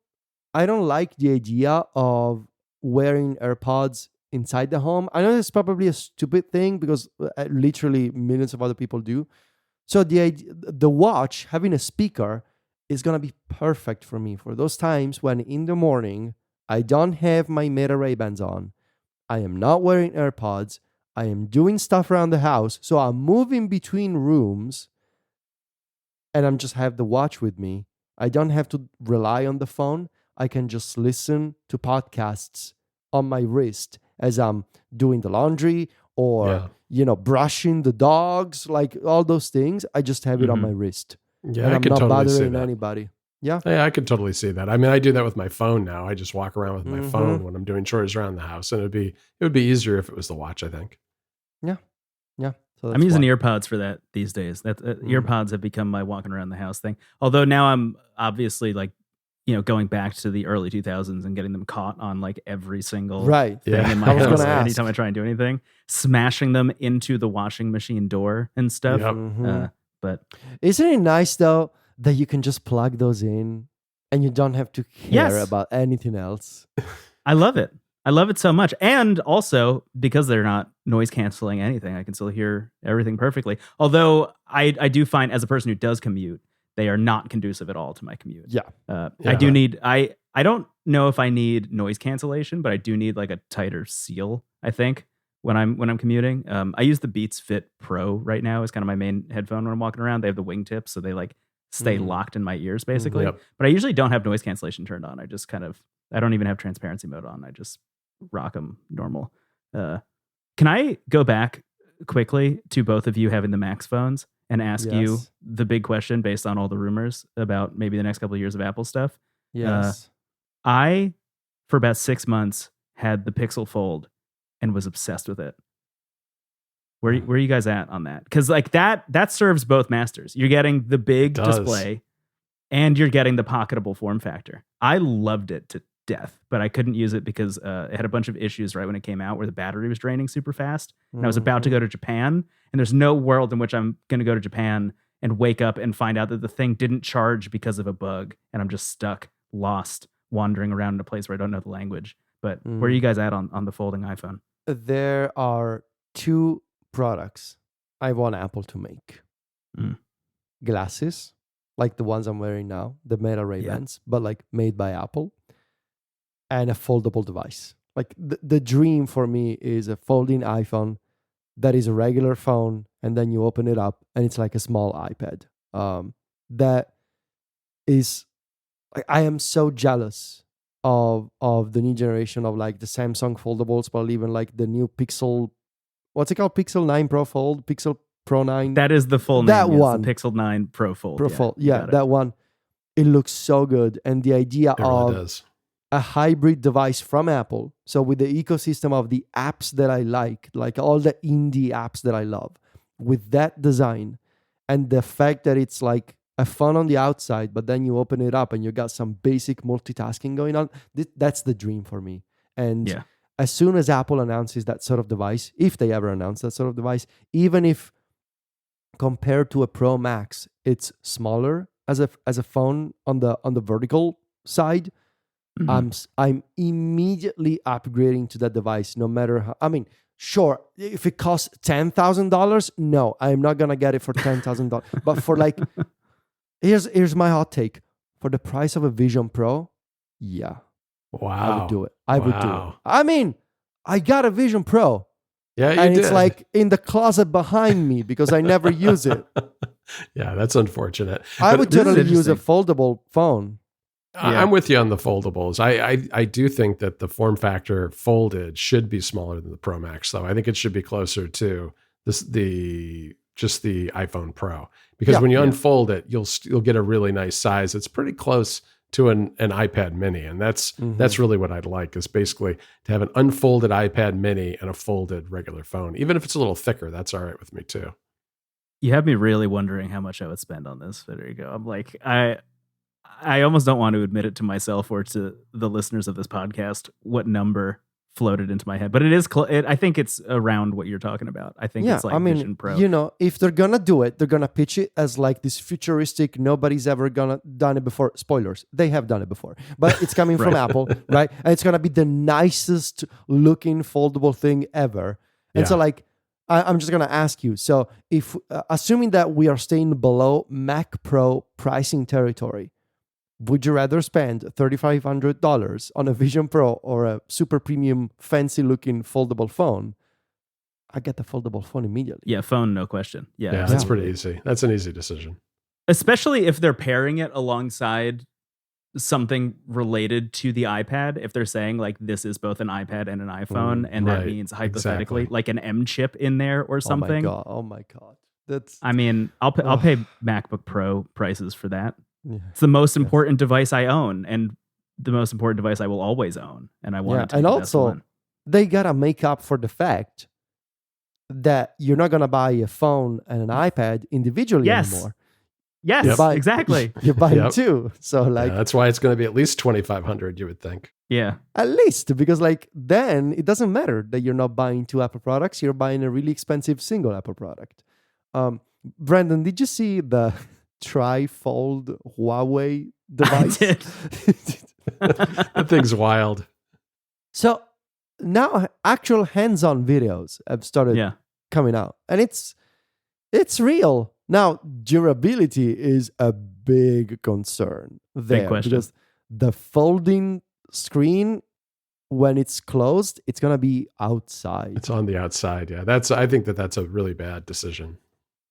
like the idea of wearing AirPods inside the home. I know it's probably a stupid thing because literally millions of other people do. So the watch having a speaker is going to be perfect for me for those times when in the morning I don't have my Meta Ray-Bans on. I am not wearing AirPods. I am doing stuff around the house. So I'm moving between rooms and I'm just have the watch with me. I don't have to rely on the phone. I can just listen to podcasts on my wrist as I'm doing the laundry or, brushing the dogs, like all those things. I just have it on my wrist. Yeah, and I I'm could not totally see bothering that. anybody. Yeah. Yeah, I could totally see that. I mean, I do that with my phone now. I just walk around with my phone when I'm doing chores around the house, and it would be easier if it was the watch, I think. Yeah. So I'm using earpods for that these days. Earpods have become my walking around the house thing. Although now I'm obviously like, going back to the early 2000s and getting them caught on like every single thing in my house. Anytime I try and do anything, smashing them into the washing machine door and stuff. Yep. But isn't it nice though that you can just plug those in and you don't have to care about anything else? I love it. I love it so much. And also, because they're not noise canceling anything, I can still hear everything perfectly. Although I do find, as a person who does commute, they are not conducive at all to my commute. Yeah. I do need, I don't know if I need noise cancellation, but I do need like a tighter seal, I think, when I'm commuting. I use the Beats Fit Pro right now as kind of my main headphone when I'm walking around. They have the wingtips, so they like stay locked in my ears basically. Yep. But I usually don't have noise cancellation turned on. I don't even have transparency mode on. I just rock them normal. Can I go back quickly to both of you having the Max phones and ask you the big question based on all the rumors about maybe the next couple of years of Apple stuff? Yes. I, for about 6 months, had the Pixel Fold and was obsessed with it. Where are you guys at on that? Because like that serves both masters. You're getting the big display and you're getting the pocketable form factor. I loved it to death, but I couldn't use it because it had a bunch of issues right when it came out where the battery was draining super fast. And I was about to go to Japan, and there's no world in which I'm going to go to Japan and wake up and find out that the thing didn't charge because of a bug, and I'm just stuck, lost, wandering around in a place where I don't know the language. But where are you guys at on the folding iPhone? There are two products I want Apple to make. Glasses, like the ones I'm wearing now, the Meta Ray-Bans, but like made by Apple, and a foldable device. Like the dream for me is a folding iPhone that is a regular phone, and then you open it up and it's like a small iPad. That is, I am so jealous of the new generation of like the Samsung foldables, but even like the new Pixel, what's it called? Pixel 9 Pro Fold, Pixel Pro 9. That is the full name. That one. The Pixel 9 Pro Fold. Pro Fold. Yeah, that one. It looks so good. And the idea of a hybrid device from Apple, so with the ecosystem of the apps that I like all the indie apps that I love, with that design, and the fact that it's like a phone on the outside, but then you open it up and you got some basic multitasking going on. That's the dream for me. And as soon as Apple announces that sort of device, if they ever announce that sort of device, even if compared to a Pro Max, it's smaller as a phone on the vertical side, I'm immediately upgrading to that device, no matter how. I mean, sure, if it costs $10,000, no, I'm not gonna get it for $10,000. But for like, here's my hot take: for the price of a Vision Pro, I would do it. I would do it. I mean, I got a Vision Pro. Yeah, and it's like in the closet behind me because I never use it. Yeah, that's unfortunate. I would totally use a foldable phone. I'm with you on the foldables. I do think that the form factor folded should be smaller than the Pro Max, though. I think it should be closer to the iPhone Pro, because when you unfold it, you'll get a really nice size. It's pretty close to an iPad Mini, and that's really what I'd like, is basically to have an unfolded iPad Mini and a folded regular phone. Even if it's a little thicker, that's all right with me too. You have me really wondering how much I would spend on this. But there you go. I'm like, I almost don't want to admit it to myself or to the listeners of this podcast what number floated into my head, but it is. I think it's around what you're talking about. I think it's like Vision Pro. You know, if they're gonna do it, they're gonna pitch it as like this futuristic. Nobody's ever done it before. Spoilers: they have done it before, but it's coming from Apple, right? And it's gonna be the nicest looking foldable thing ever. And so, like, I'm just gonna ask you. So, if assuming that we are staying below Mac Pro pricing territory, Would you rather spend $3,500 on a Vision Pro or a super premium, fancy-looking foldable phone? I get the foldable phone immediately. Yeah, phone, no question. Yeah, Yeah, that's absolutely. pretty easy. That's an easy decision. Especially if they're pairing it alongside something related to the iPad. If they're saying like this is both an iPad and an iPhone, and that right. means hypothetically Exactly. like an M chip in there or something. Oh my god. That's I mean, I'll pay MacBook Pro prices for that. yeah. It's the most important device I own, and the most important device I will always own. And I want it to be and the best also one. they gotta make up for the fact that you're not gonna buy a phone and an iPad individually anymore. Yes, You're buying- exactly. You're buying Yep. two. So like Yeah, that's why it's going to be at least 2,500. You would think. Yeah. at least, because like then it doesn't matter that you're not buying two Apple products, you're buying a really expensive single Apple product. Brandon, did you see the tri-fold Huawei device? did. That thing's wild. So now actual hands-on videos have started Yeah. coming out, and it's real. Now durability is a big concern there question. because the folding screen, when it's closed, it's gonna be outside. It's on the outside. Yeah, I think that's a really bad decision.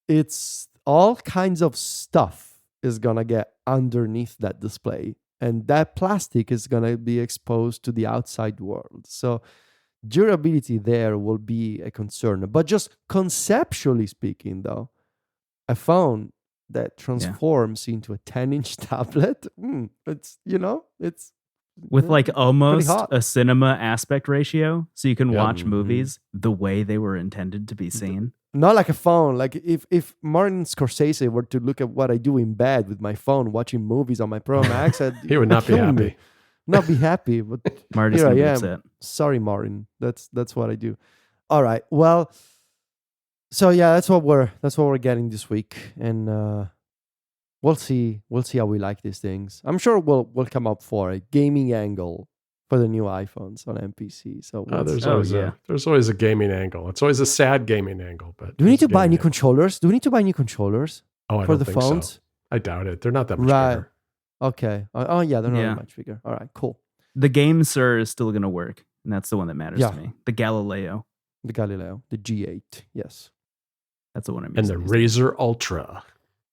It's all kinds of stuff is gonna get underneath that display, and that plastic is gonna be exposed to the outside world. So durability there will be a concern. But just conceptually speaking, though, a phone that transforms into a 10-inch tablet, it's With like almost hot. a cinema aspect ratio, so you can Yep. watch movies the way they were intended to be seen. not like a phone. Like if Martin Scorsese were to look at what I do in bed with my phone, watching movies on my Pro Max, He would not be kill me. happy. Not be happy, but Marty's here gonna I be am. upset. Sorry, Martin. That's what I do. All right. Well, so yeah, that's what we're getting this week, and we'll see how we like these things. I'm sure we'll come up for a gaming angle for the new iPhones on MPC. So There's Oh, always a gaming angle. It's always a sad gaming angle. But do we need there's to a buy gaming new angle. controllers? Do we need to buy new controllers Oh, I for don't the think phones? so. I doubt it. They're not that much Right. bigger. Okay. Oh yeah, they're not Yeah. much bigger. All right. Cool. The Game Sir is still gonna work, and that's the one that matters Yeah. to me. The Galileo. The Galileo, the G8. Yes. That's the one I'm And using. the Razer Ultra.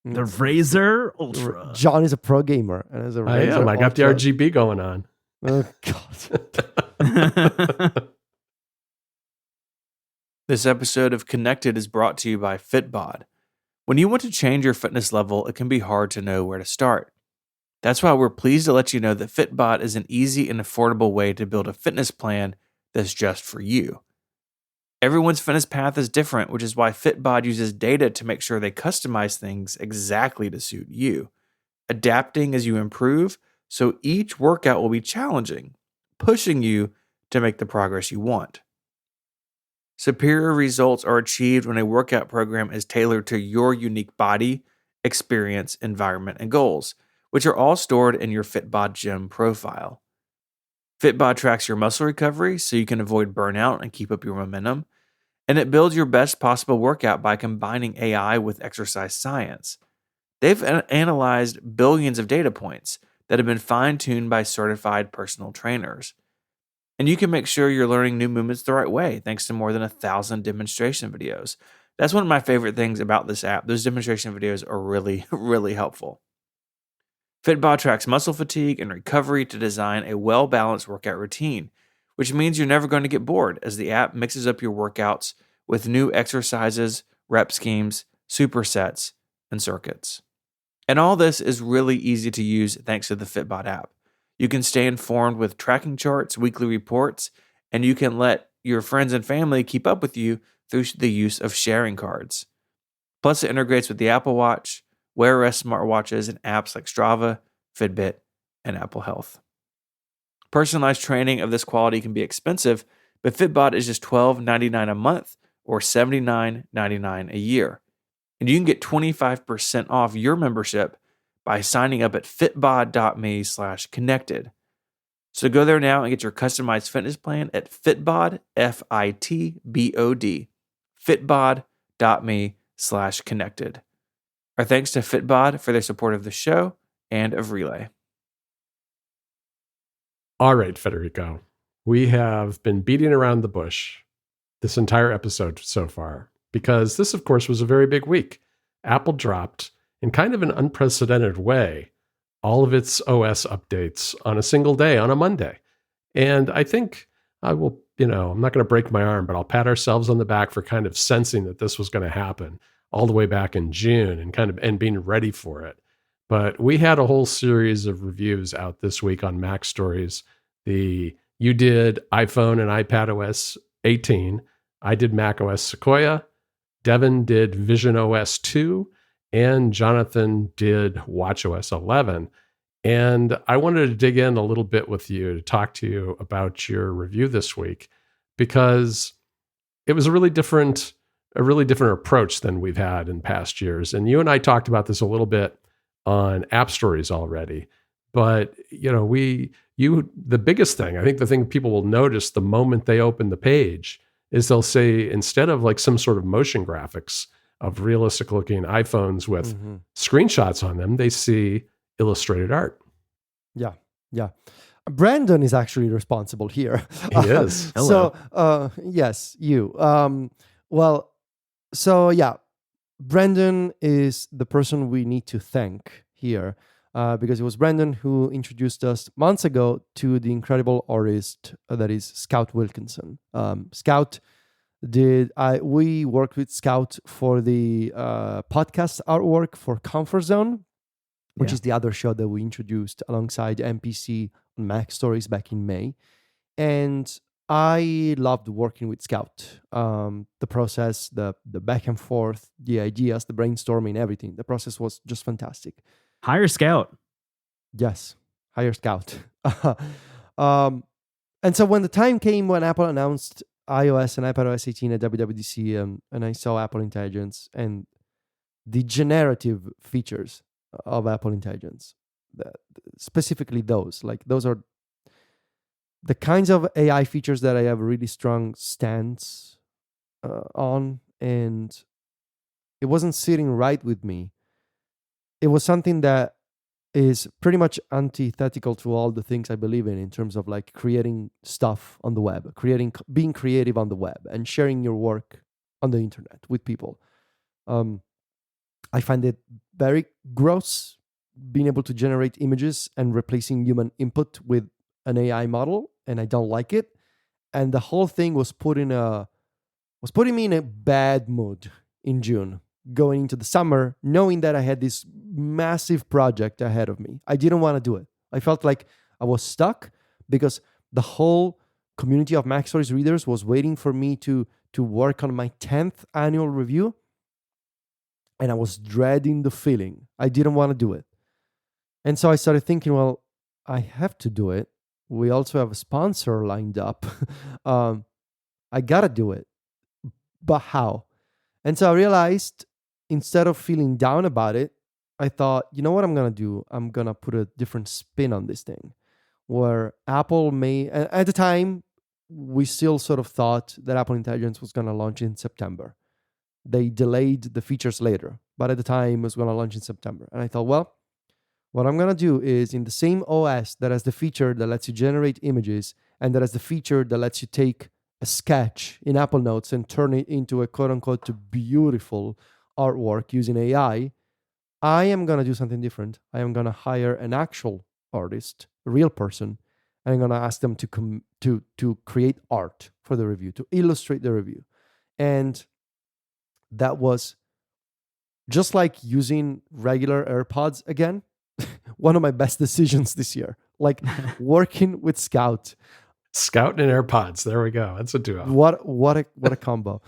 The Razer Ultra. John is a pro gamer and has a I Razer am. I got the Ultra. RGB going on. Oh God. This episode of Connected is brought to you by Fitbod. When you want to change your fitness level, it can be hard to know where to start. That's why we're pleased to let you know that Fitbod is an easy and affordable way to build a fitness plan that's just for you. Everyone's fitness path is different, which is why Fitbod uses data to make sure they customize things exactly to suit you, adapting as you improve, so each workout will be challenging, pushing you to make the progress you want. Superior results are achieved when a workout program is tailored to your unique body, experience, environment, and goals, which are all stored in your Fitbod Gym profile. Fitbod tracks your muscle recovery so you can avoid burnout and keep up your momentum, and it builds your best possible workout by combining AI with exercise science. They've analyzed billions of data points that have been fine-tuned by certified personal trainers. And you can make sure you're learning new movements the right way thanks to more than 1,000 demonstration videos. That's one of my favorite things about this app. Those demonstration videos are really, really helpful. Fitbod tracks muscle fatigue and recovery to design a well-balanced workout routine, which means you're never going to get bored as the app mixes up your workouts with new exercises, rep schemes, supersets, and circuits. And all this is really easy to use thanks to the Fitbod app. You can stay informed with tracking charts, weekly reports, and you can let your friends and family keep up with you through the use of sharing cards. Plus, it integrates with the Apple Watch, Wear OS smartwatches, and apps like Strava, Fitbit, and Apple Health. Personalized training of this quality can be expensive, but Fitbod is just $12.99 a month or $79.99 a year. And you can get 25% off your membership by signing up at fitbod.me/connected. So go there now and get your customized fitness plan at Fitbod, Fitbod, fitbod.me/connected. Our thanks to Fitbod for their support of the show and of Relay. All right, Federico. We have been beating around the bush this entire episode so far because this, of course, was a very big week. Apple dropped, in kind of an unprecedented way, all of its OS updates on a single day, on a Monday. And I think I will, I'm not going to break my arm, but I'll pat ourselves on the back for kind of sensing that this was going to happen all the way back in June and being ready for it. But we had a whole series of reviews out this week on Mac Stories. You did iPhone and iPad OS 18. I did Mac OS Sequoia. Devin did Vision OS 2. And Jonathan did Watch OS 11. And I wanted to dig in a little bit with you to talk to you about your review this week, because it was a really different approach than we've had in past years. And you and I talked about this a little bit on App Stories already. But, the biggest thing, I think the thing people will notice the moment they open the page is they'll say, instead of like some sort of motion graphics of realistic looking iPhones with screenshots on them, they see illustrated art. Yeah. Brandon is actually responsible here. He is. Hello. So, yes, you. Brandon is the person we need to thank here, because it was Brandon who introduced us months ago to the incredible artist that is Scout Wilkinson. We worked with Scout for the podcast artwork for Comfort Zone, which is the other show that we introduced alongside MPC on Mac Stories back in May. And I loved working with Scout. The process, the back and forth, the ideas, the brainstorming, everything. The process was just fantastic. Hire Scout. Yes, hire Scout. And so when the time came when Apple announced iOS and iPadOS 18 at WWDC, and I saw Apple Intelligence and the generative features of Apple Intelligence, specifically those are the kinds of AI features that I have a really strong stance on, and it wasn't sitting right with me. It was something that is pretty much antithetical to all the things I believe in terms of like creating stuff on the web, being creative on the web, and sharing your work on the internet with people. I find it very gross being able to generate images and replacing human input with an AI model, and I don't like it. And the whole thing was putting me in a bad mood in June, going into the summer, knowing that I had this massive project ahead of me. I didn't want to do it. I felt like I was stuck because the whole community of Mac Stories readers was waiting for me to work on my 10th annual review. And I was dreading the feeling. I didn't want to do it. And so I started thinking, well, I have to do it. We also have a sponsor lined up. I got to do it. But how? And so I realized, instead of feeling down about it, I thought, you know what I'm going to do? I'm going to put a different spin on this thing. Where Apple at the time, we still sort of thought that Apple Intelligence was going to launch in September. They delayed the features later, but at the time it was going to launch in September. And I thought, well, what I'm going to do is, in the same OS that has the feature that lets you generate images and that has the feature that lets you take a sketch in Apple Notes and turn it into a quote-unquote beautiful artwork using AI, I am going to do something different. I am going to hire an actual artist, a real person, and I'm going to ask them to create art for the review, to illustrate the review. And that was just like using regular AirPods again. One of my best decisions this year, like working with Scout. Scout and AirPods. There we go. That's a duo. What a combo.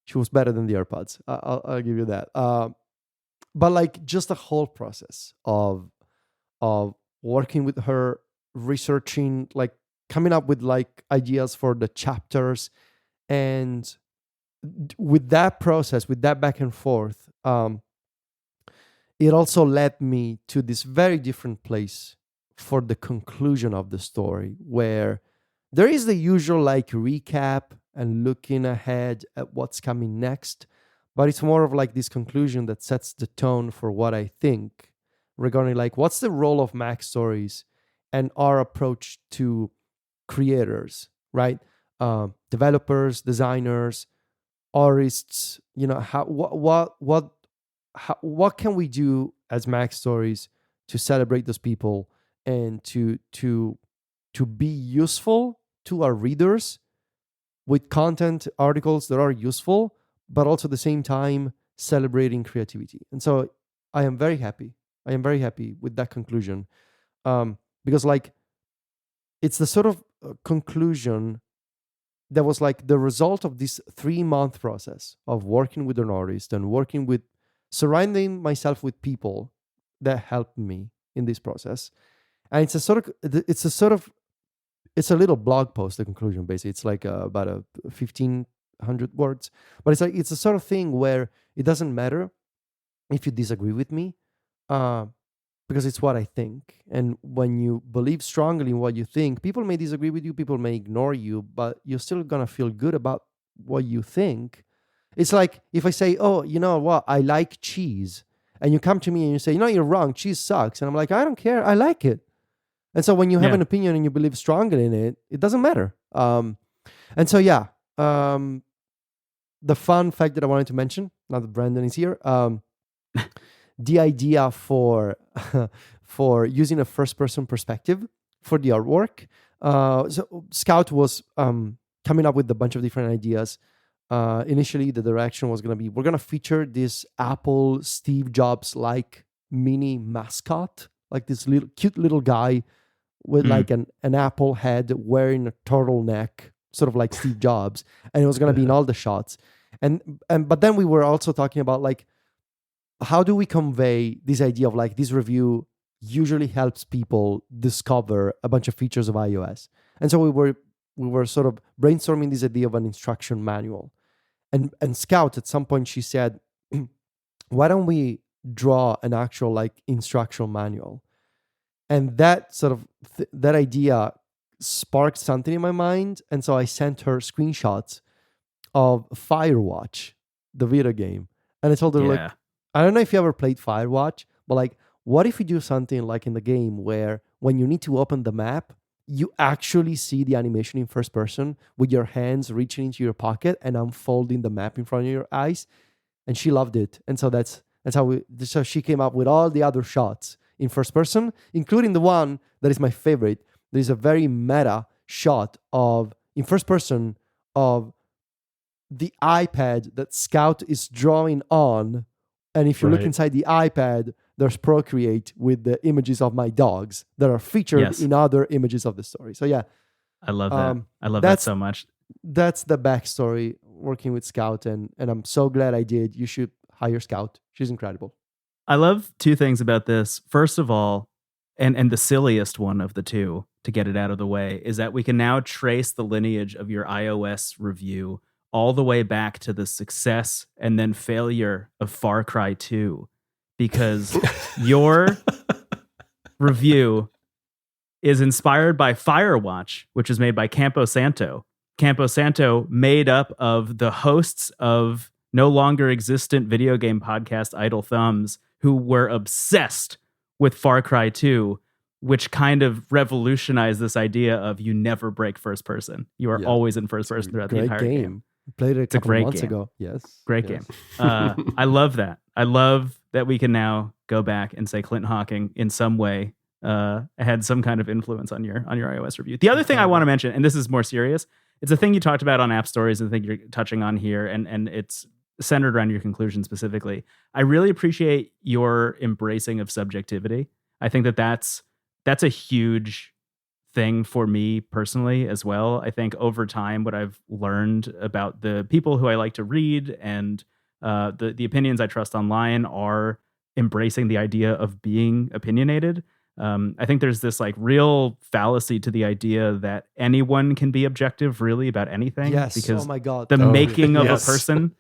She was better than the AirPods. I'll give you that. But like just the whole process of working with her, researching, like coming up with like ideas for the chapters, and with that process, with that back and forth, it also led me to this very different place for the conclusion of the story, where there is the usual like recap and looking ahead at what's coming next, but it's more of like this conclusion that sets the tone for what I think regarding like what's the role of Mac Stories and our approach to creators, right? Developers, designers, artists. What can we do as Mac Stories to celebrate those people and to be useful to our readers with content articles that are useful, but also at the same time celebrating creativity. And so I am very happy. I am very happy with that conclusion, because like it's the sort of conclusion that was like the result of this 3-month process of working with an artist and surrounding myself with people that helped me in this process. And it's a little blog post, the conclusion, basically. It's like about 1,500 words, but it's a sort of thing where it doesn't matter if you disagree with me, because it's what I think. And when you believe strongly in what you think, people may disagree with you, people may ignore you, but you're still gonna feel good about what you think. It's like if I say, oh, you know what, I like cheese, and you come to me and you say, no, you're wrong, cheese sucks. And I'm like, I don't care, I like it. And so when you have an opinion and you believe strongly in it, it doesn't matter. And so, the fun fact that I wanted to mention, now that Brandon is here, the idea for using a first-person perspective for the artwork. So Scout was coming up with a bunch of different ideas. Initially, the direction was going to be, we're going to feature this Apple Steve Jobs-like mini mascot, like this little cute little guy with like an Apple head wearing a turtleneck, sort of like Steve Jobs, and it was going to be in all the shots. But then we were also talking about like, how do we convey this idea of like this review usually helps people discover a bunch of features of iOS. And so we were sort of brainstorming this idea of an instruction manual. And Scout, at some point, she said, why don't we draw an actual like instruction manual? And that sort of that idea sparked something in my mind. And so I sent her screenshots of Firewatch, the video game. And I told her, like, I don't know if you ever played Firewatch, but like, what if we do something like in the game where when you need to open the map, you actually see the animation in first person with your hands reaching into your pocket and unfolding the map in front of your eyes? And she loved it. And so that's how she came up with all the other shots in first person, including the one that is my favorite. There's a very meta shot in first person of the iPad that Scout is drawing on. And if you look inside the iPad, there's Procreate with the images of my dogs that are featured in other images of the story. So I love that. I love that so much. That's the backstory working with Scout, and I'm so glad I did. You should hire Scout. She's incredible. I love two things about this. First of all, and the silliest one of the two, to get it out of the way, is that we can now trace the lineage of your iOS review all the way back to the success and then failure of Far Cry 2, because your review is inspired by Firewatch, which is made by Campo Santo. Campo Santo, made up of the hosts of no longer existent video game podcast Idle Thumbs, who were obsessed with Far Cry 2, which kind of revolutionized this idea of you never break first person. You are always in first person throughout the entire game. Played it a couple months ago. Yes. Great game. I love that. I love that we can now go back and say Clint Hawking in some way had some kind of influence on your iOS review. The other thing I want to mention, and this is more serious, it's a thing you talked about on App Stories and the thing you're touching on here, and it's centered around your conclusion specifically. I really appreciate your embracing of subjectivity. I think that's a huge thing for me personally as well. I think over time, what I've learned about the people who I like to read and the opinions I trust online are embracing the idea of being opinionated. I think there's this like real fallacy to the idea that anyone can be objective really about anything. Yes. Because oh my God. the making of a person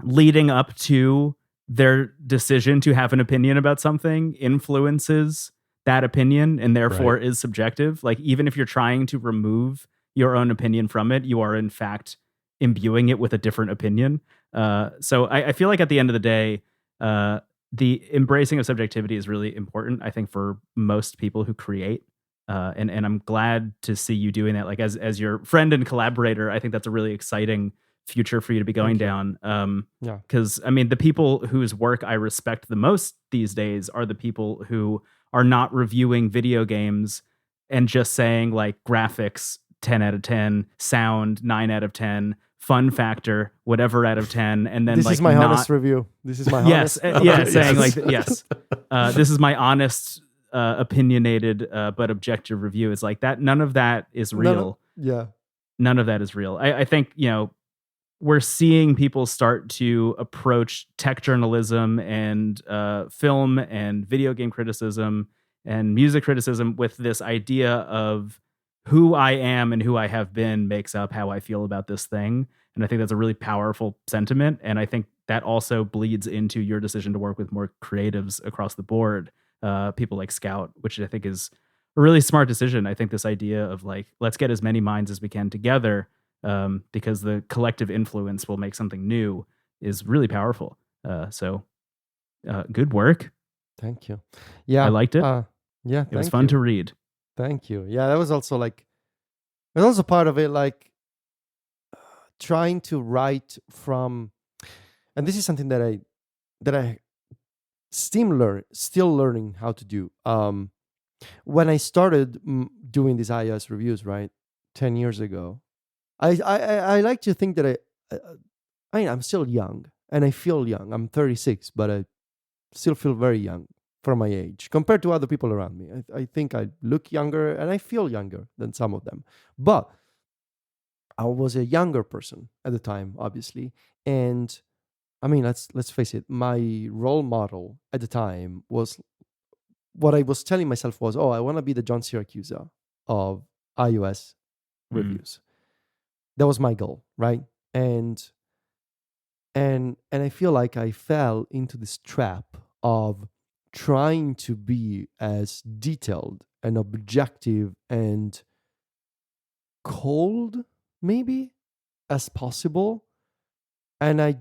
leading up to their decision to have an opinion about something influences that opinion and therefore is subjective. Like, even if you're trying to remove your own opinion from it, you are in fact imbuing it with a different opinion. So I feel like at the end of the day, the embracing of subjectivity is really important, I think, for most people who create. And I'm glad to see you doing that. Like as your friend and collaborator, I think that's a really exciting future for you to be going down. Yeah. Because I mean, the people whose work I respect the most these days are the people who are not reviewing video games and just saying like graphics 10 out of 10, sound 9 out of 10, fun factor whatever out of 10, and then This like is my not, honest review. This is my yes, honest. yeah, Okay, saying yes. like yes, this is my honest, opinionated, but objective review. It's like that. None of that is real. Yeah. None of that is real. I think we're seeing people start to approach tech journalism and film and video game criticism and music criticism with this idea of who I am and who I have been makes up how I feel about this thing. And I think that's a really powerful sentiment. And I think that also bleeds into your decision to work with more creatives across the board, people like Scout, which I think is a really smart decision. I think this idea of like, let's get as many minds as we can together, because the collective influence will make something new, is really powerful. So good work. Thank you. Yeah. I liked it. Yeah. It was fun to read. Thank you. Yeah, that was also like, it was also part of it, like trying to write from, and this is something that I still learning how to do. When I started doing these iOS reviews, right, 10 years ago, I like to think that I mean, I'm still young and I feel young. I'm 36, but I still feel very young for my age compared to other people around me. I think I look younger and I feel younger than some of them. But I was a younger person at the time, obviously. And I mean, let's face it, my role model at the time was, what I was telling myself was, oh, I want to be the John Siracusa of iOS reviews. That was my goal, right? And I feel like I fell into this trap of trying to be as detailed and objective and cold, maybe, as possible. And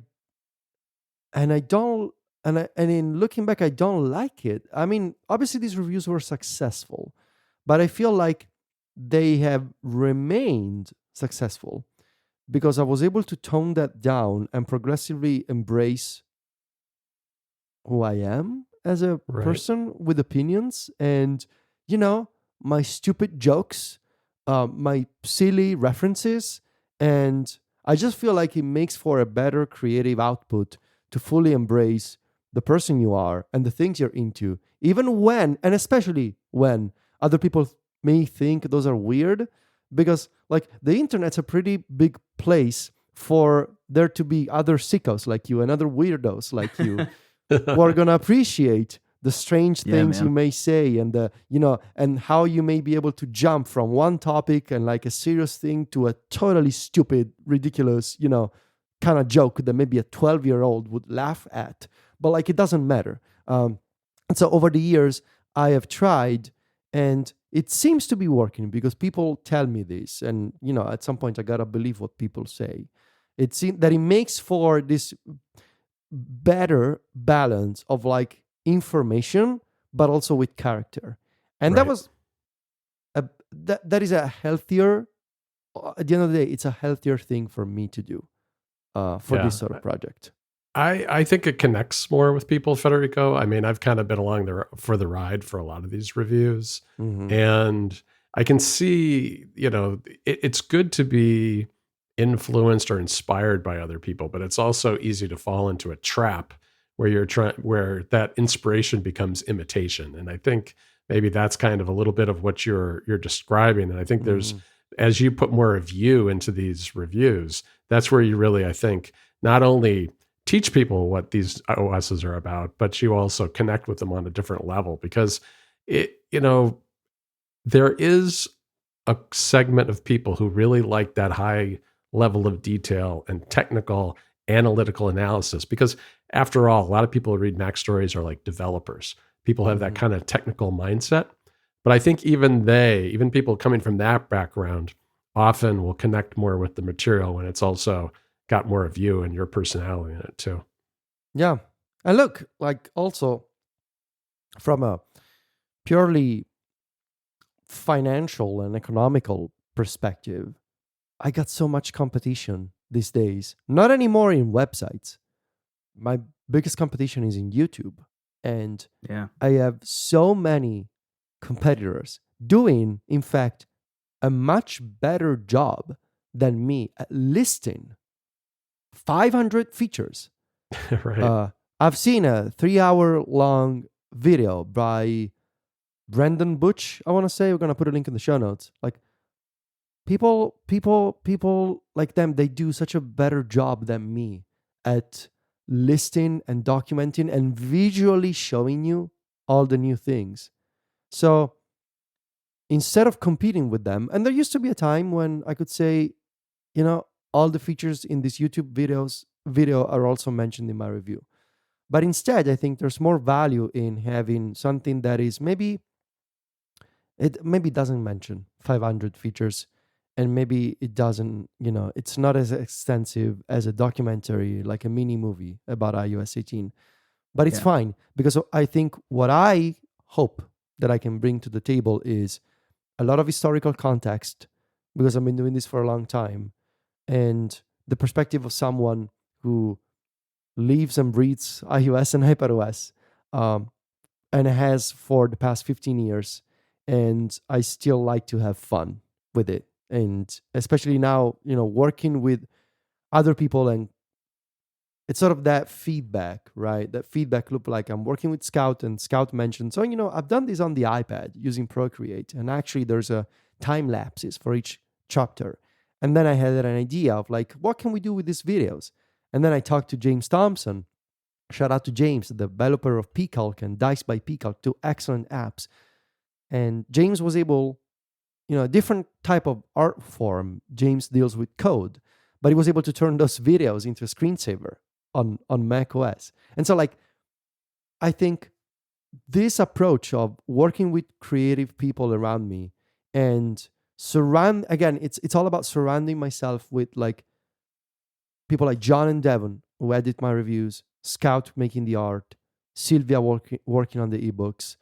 in looking back, I don't like it. I mean, obviously these reviews were successful, but I feel like they have remained successful because I was able to tone that down and progressively embrace who I am as a person with opinions and, my stupid jokes, my silly references. And I just feel like it makes for a better creative output to fully embrace the person you are and the things you're into, even when, and especially when other people may think those are weird, because like the internet's a pretty big place for there to be other sickos like you and other weirdos like you who are going to appreciate the strange things you may say and and how you may be able to jump from one topic and like a serious thing to a totally stupid, ridiculous, kind of joke that maybe a 12-year-old would laugh at. But like, it doesn't matter. And so over the years, I have tried, and it seems to be working because people tell me this. And, at some point I got to believe what people say. It seems that it makes for this better balance of like information, but also with character. And that was, that is a healthier, at the end of the day, it's a healthier thing for me to do for this sort of project. I think it connects more with people, Federico. I mean, I've kind of been along for the ride for a lot of these reviews. Mm-hmm. And I can see, it's good to be influenced or inspired by other people, but it's also easy to fall into a trap where where that inspiration becomes imitation. And I think maybe that's kind of a little bit of what you're describing. And I think there's, as you put more of you into these reviews, that's where you really, I think, not only teach people what these OSs are about, but you also connect with them on a different level, because there is a segment of people who really like that high level of detail and technical analytical analysis, because after all, a lot of people who read Mac stories are like developers. People have that kind of technical mindset. But I think even people coming from that background often will connect more with the material when it's also got more of you and your personality in it too. Yeah. And look, like also from a purely financial and economical perspective, I got so much competition these days. Not anymore in websites. My biggest competition is in YouTube. And Yeah. I have so many competitors doing, in fact, a much better job than me at listing 500 features. Right. I've seen a 3-hour long video by Brendan Butch, I want to say. We're going to put a link in the show notes. Like, people like them, they do such a better job than me at listing and documenting and visually showing you all the new things. So instead of competing with them, and there used to be a time when I could say, all the features in these YouTube video are also mentioned in my review. But instead, I think there's more value in having something that is maybe doesn't mention 500 features, and maybe it doesn't, it's not as extensive as a documentary, like a mini movie about iOS 18. But it's Yeah. fine, because I think what I hope that I can bring to the table is a lot of historical context, because I've been doing this for a long time, and the perspective of someone who lives and breathes iOS and HyperOS, and has for the past 15 years. And I still like to have fun with it. And especially now, working with other people, and it's sort of that feedback, right? That feedback loop. Like, I'm working with Scout, and Scout mentioned, so, I've done this on the iPad using Procreate. And actually, there's a time lapses for each chapter. And then I had an idea of like, what can we do with these videos? And then I talked to James Thompson. Shout out to James, the developer of Peacock and Dice by Peacock, 2 excellent apps. And James was able, a different type of art form. James deals with code, but he was able to turn those videos into a screensaver on Mac OS. And so, like, I think this approach of working with creative people around me and it's all about surrounding myself with like people like John and Devon who edit my reviews, Scout making the art, Sylvia working on the ebooks,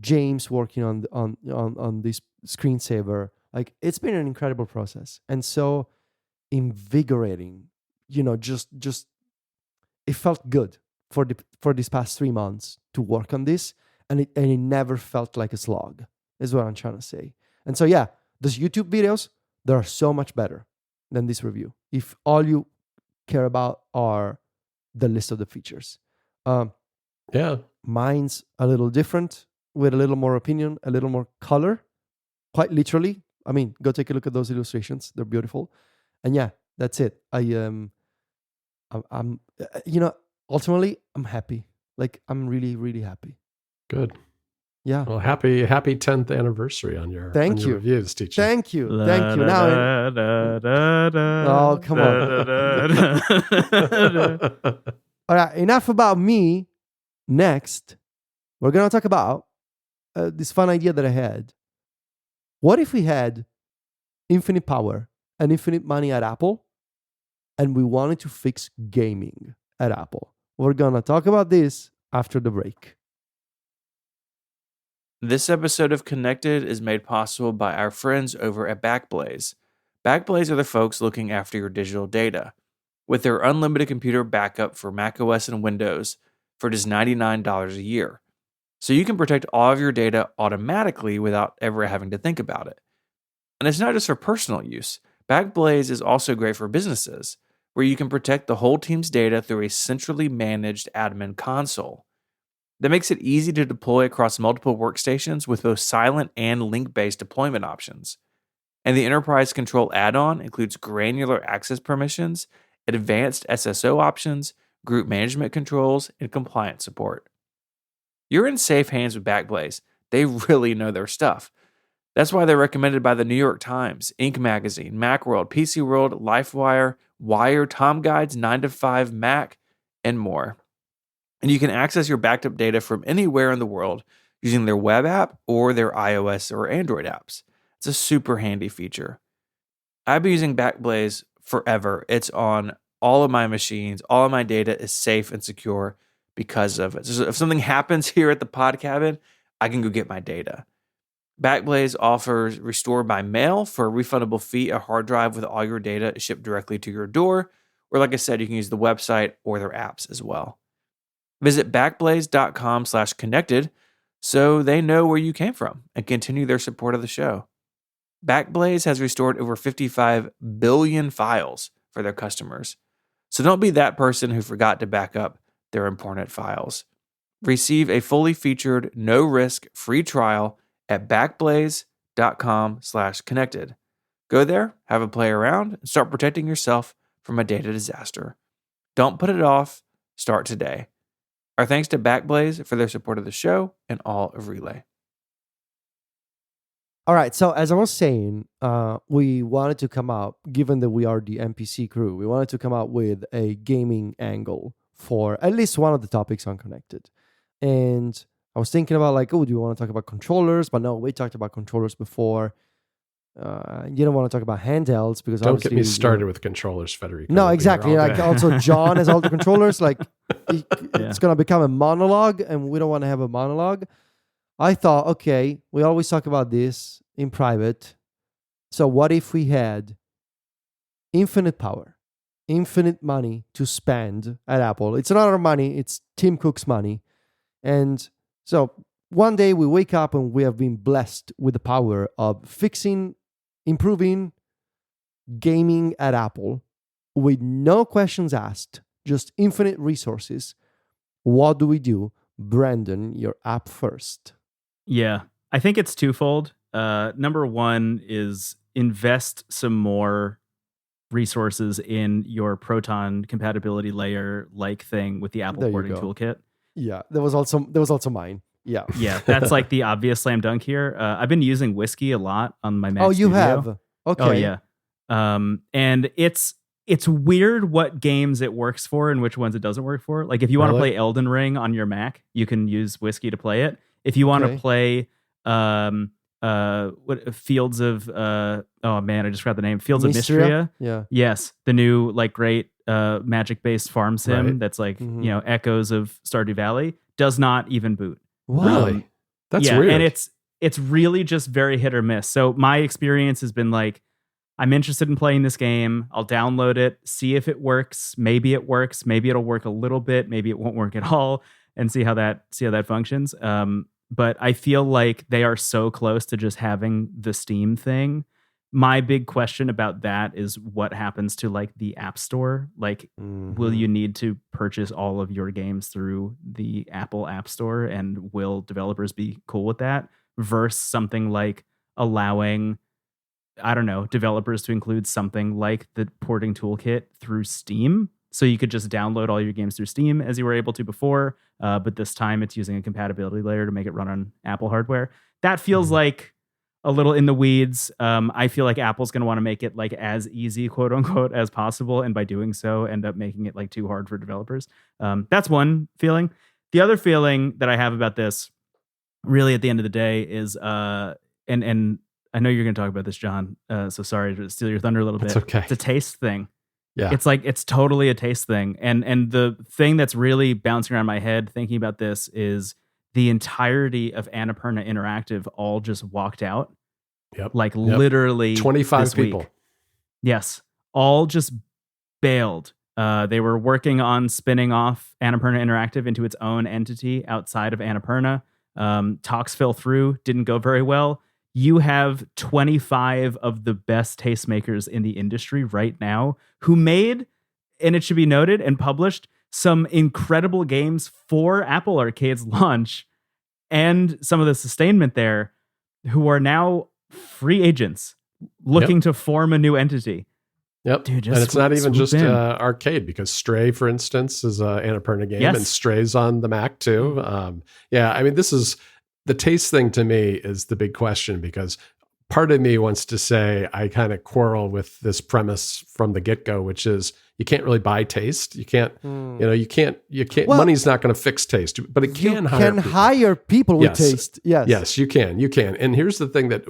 James working on this screensaver. Like, it's been an incredible process and so invigorating. Just it felt good for these past 3 months to work on this, and it never felt like a slog, is what I'm trying to say. And so yeah, those YouTube videos, they are so much better than this review if all you care about are the list of the features. Yeah. Mine's a little different, with a little more opinion, a little more color, quite literally. I mean, go take a look at those illustrations. They're beautiful. And yeah, that's it. I'm ultimately, I'm happy. Like, I'm really, really happy. Good. Yeah. Well, happy 10th anniversaury on your reviews, teacher. Thank you. Now, oh, come on. All right, enough about me. Next, we're going to talk about this fun idea that I had. What if we had infinite power and infinite money at Apple, and we wanted to fix gaming at Apple? We're going to talk about this after the break. This episode of Connected is made possible by our friends over at Backblaze. Backblaze are the folks looking after your digital data. With their unlimited computer backup for macOS and Windows for just $99 a year. So you can protect all of your data automatically without ever having to think about it. And it's not just for personal use. Backblaze is also great for businesses, where you can protect the whole team's data through a centrally managed admin console. That makes it easy to deploy across multiple workstations with both silent and link-based deployment options. And the Enterprise Control add-on includes granular access permissions, advanced SSO options, group management controls, and compliance support. You're in safe hands with Backblaze. They really know their stuff. That's why they're recommended by the New York Times, Inc. Magazine, Macworld, PC World, LifeWire, Wire, Tom Guides, 9to5 Mac, and more. And you can access your backed up data from anywhere in the world using their web app or their iOS or Android apps. It's a super handy feature. I've been using Backblaze forever. It's on all of my machines. All of my data is safe and secure because of it. So if something happens here at the pod cabin, I can go get my data. Backblaze offers restore by mail for a refundable fee, a hard drive with all your data shipped directly to your door. Or like I said, you can use the website or their apps as well. Visit backblaze.com/connected so they know where you came from and continue their support of the show. Backblaze has restored over 55 billion files for their customers. So don't be that person who forgot to back up their important files. Receive a fully featured, no-risk free trial at backblaze.com/connected. Go there, have a play around, and start protecting yourself from a data disaster. Don't put it off. Start today. Our thanks to Backblaze for their support of the show and all of Relay. All right. So as I was saying, we wanted to come out, given that we are the NPC crew, we wanted to come out with a gaming angle for at least one of the topics on Connected. And I was thinking about like, oh, do you want to talk about controllers? But no, we talked about controllers before. You don't want to talk about handhelds because don't get me started with controllers, Federico. No, exactly. Like also John has all the controllers. Like it's gonna become a monologue, and we don't want to have a monologue. I thought, okay, we always talk about this in private. So what if we had infinite power, infinite money to spend at Apple? It's not our money; it's Tim Cook's money, and so one day we wake up and we have been blessed with the power of fixing, improving gaming at Apple with no questions asked, just infinite resources. What do we do? Brandon, your app first. Yeah, I think it's twofold. Number one is invest some more resources in your Proton compatibility layer like thing with the Apple There you porting go. toolkit. Yeah, that was also mine. Yeah. Yeah, that's like the obvious slam dunk here. I've been using Whiskey a lot on my Mac Oh, you Studio. have? Okay. Oh yeah. And it's weird what games it works for and which ones it doesn't work for. Like if you want to Really? play Elden Ring on your Mac, you can use Whiskey to play it. If you want Okay. to play what Fields of oh man, I just forgot the name. Fields of Mystria. Yeah. Yes, the new like great magic based farm sim Right. that's like, Mhm. you know, echoes of Stardew Valley does not even boot. Wow. Really? That's yeah, weird. and it's really just very hit or miss. So my experience has been like, I'm interested in playing this game. I'll download it, see if it works. Maybe it works. Maybe it'll work a little bit. Maybe it won't work at all, and see how that functions. But I feel like they are so close to just having the Steam thing. My big question about that is what happens to like the App Store. Like, will you need to purchase all of your games through the Apple App Store, and will developers be cool with that? Versus something like allowing, I don't know, developers to include something like the porting toolkit through Steam. So you could just download all your games through Steam as you were able to before. But this time it's using a compatibility layer to make it run on Apple hardware. That feels like a little in the weeds. I feel like Apple's going to want to make it like as easy, quote unquote, as possible. And by doing so, end up making it like too hard for developers. That's one feeling. The other feeling that I have about this really at the end of the day is, and I know you're going to talk about this, John. So sorry to steal your thunder a little bit. It's okay. It's a taste thing. Yeah. It's like, it's totally a taste thing. And the thing that's really bouncing around my head thinking about this is the entirety of Annapurna Interactive all just walked out. Yep. Like literally 25 this people. week. Yes. All just bailed. They were working on spinning off Annapurna Interactive into its own entity outside of Annapurna. Talks fell through, didn't go very well. You have 25 of the best tastemakers in the industry right now who made, and it should be noted and published, some incredible games for Apple Arcade's launch and some of the sustainment there, who are now free agents looking to form a new entity. Yep. Dude, just and it's not even swoop just in. arcade, because Stray, for instance, is a Annapurna game, Yes. and Stray's on the Mac too. Yeah, I mean, this is the taste thing to me is the big question, because part of me wants to say I kind of quarrel with this premise from the get-go, which is you can't really buy taste. You can't, you can't, Well, money's not going to fix taste, but it can hire people with Yes. taste. Yes. Yes, you can. And here's the thing that,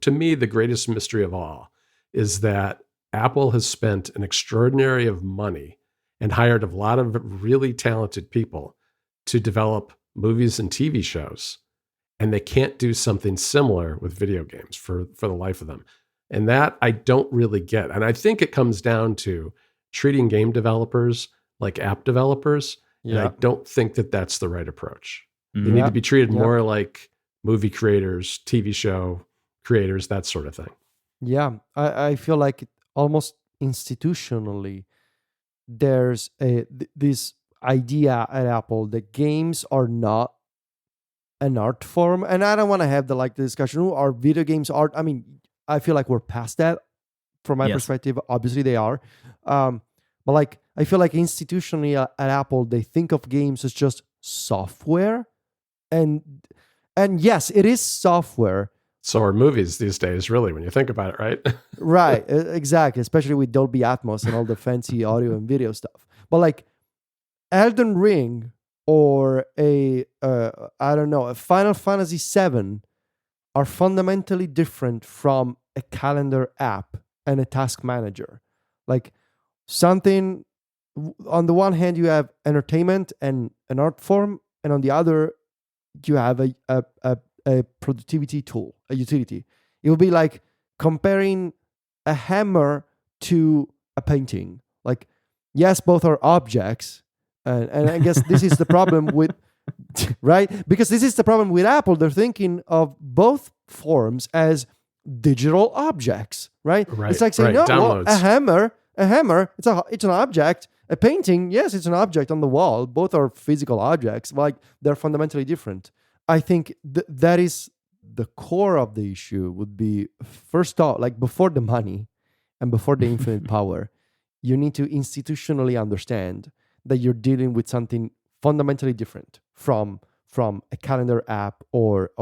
to me, the greatest mystery of all is that Apple has spent an extraordinary of money and hired a lot of really talented people to develop movies and TV shows. and they can't do something similar with video games for the life of them. And that I don't really get. And I think it comes down to treating game developers like app developers. And I don't think that that's the right approach. They need to be treated more like movie creators, TV show creators, that sort of thing. Yeah, I feel like almost institutionally, there's this idea at Apple that games are not an art form. And I don't want to have the discussion, are video games art? I mean, I feel like we're past that from my perspective. Obviously they are. But like, I feel like institutionally at Apple, they think of games as just software. And yes, it is software. So are movies these days, really, when you think about it, right? Right, exactly. Especially with Dolby Atmos and all the fancy audio and video stuff. But like Elden Ring or a Final Fantasy VII are fundamentally different from a calendar app and a task manager. Like something, on the one hand, you have entertainment and an art form, and on the other, you have a productivity tool, a utility. It would be like comparing a hammer to a painting. Like, yes, both are objects. And I guess this is the problem with, right? Because this is the problem with Apple. They're thinking of both forms as digital objects, right? It's like saying, no, well, a hammer, it's an object. A painting, yes, it's an object on the wall. Both are physical objects. Like, they're fundamentally different. I think that is the core of the issue. Would be, first off, like before the money and before the infinite power, you need to institutionally understand that you're dealing with something fundamentally different from a calendar app or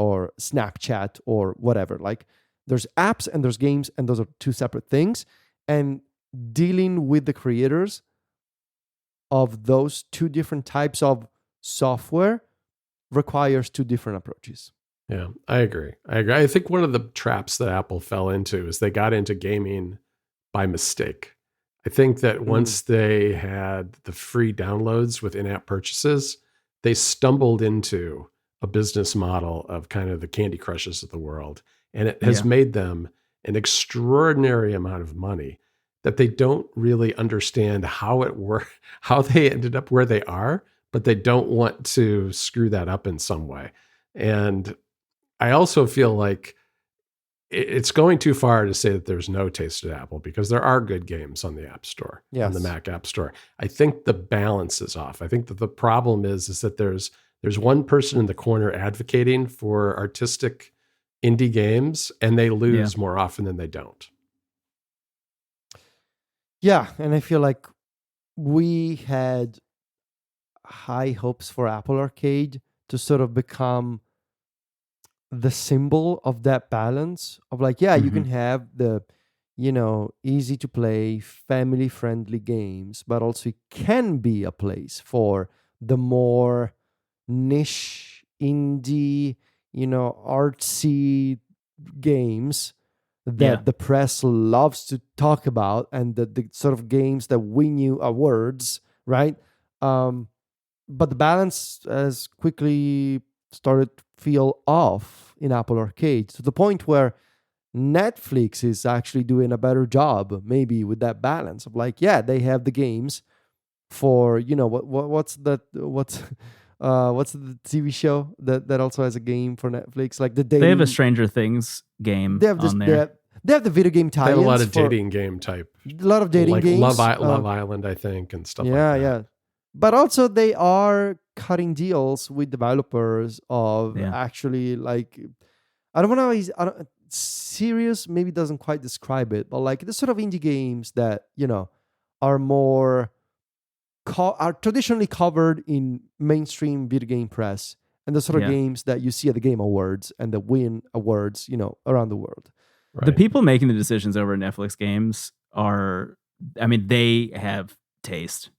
Snapchat or whatever. Like, there's apps and there's games, and those are two separate things. And dealing with the creators of those two different types of software requires two different approaches. Yeah, I agree. I think one of the traps that Apple fell into is they got into gaming by mistake. I think that once they had the free downloads with in-app purchases, they stumbled into a business model of kind of the Candy Crushes of the world. And it has made them an extraordinary amount of money that they don't really understand how they ended up where they are, but they don't want to screw that up in some way. And I also feel like it's going too far to say that there's no taste at Apple, because there are good games on the App Store, on the Mac App Store. I think the balance is off. I think that the problem is that there's one person in the corner advocating for artistic indie games, and they lose more often than they don't. Yeah, and I feel like we had high hopes for Apple Arcade to sort of become the symbol of that balance of like, you can have the, easy to play, family friendly games, but also it can be a place for the more niche, indie, artsy games that the press loves to talk about, and the sort of games that win you awards, right? But the balance has quickly started to feel off in Apple Arcade, to the point where Netflix is actually doing a better job maybe with that balance of like, they have the games for, what's the TV show that also has a game for Netflix, like the dating. They have a Stranger Things game on there. They have the video game tie-ins. They have a lot of dating game type. A lot of dating games. Love Island, I think, and stuff like that. Yeah. But also they are cutting deals with developers of actually like, I don't know, serious maybe doesn't quite describe it, but like the sort of indie games that, are more, are traditionally covered in mainstream video game press, and the sort of games that you see at the Game Awards and the win awards, around the world. Right. The people making the decisions over Netflix games they have taste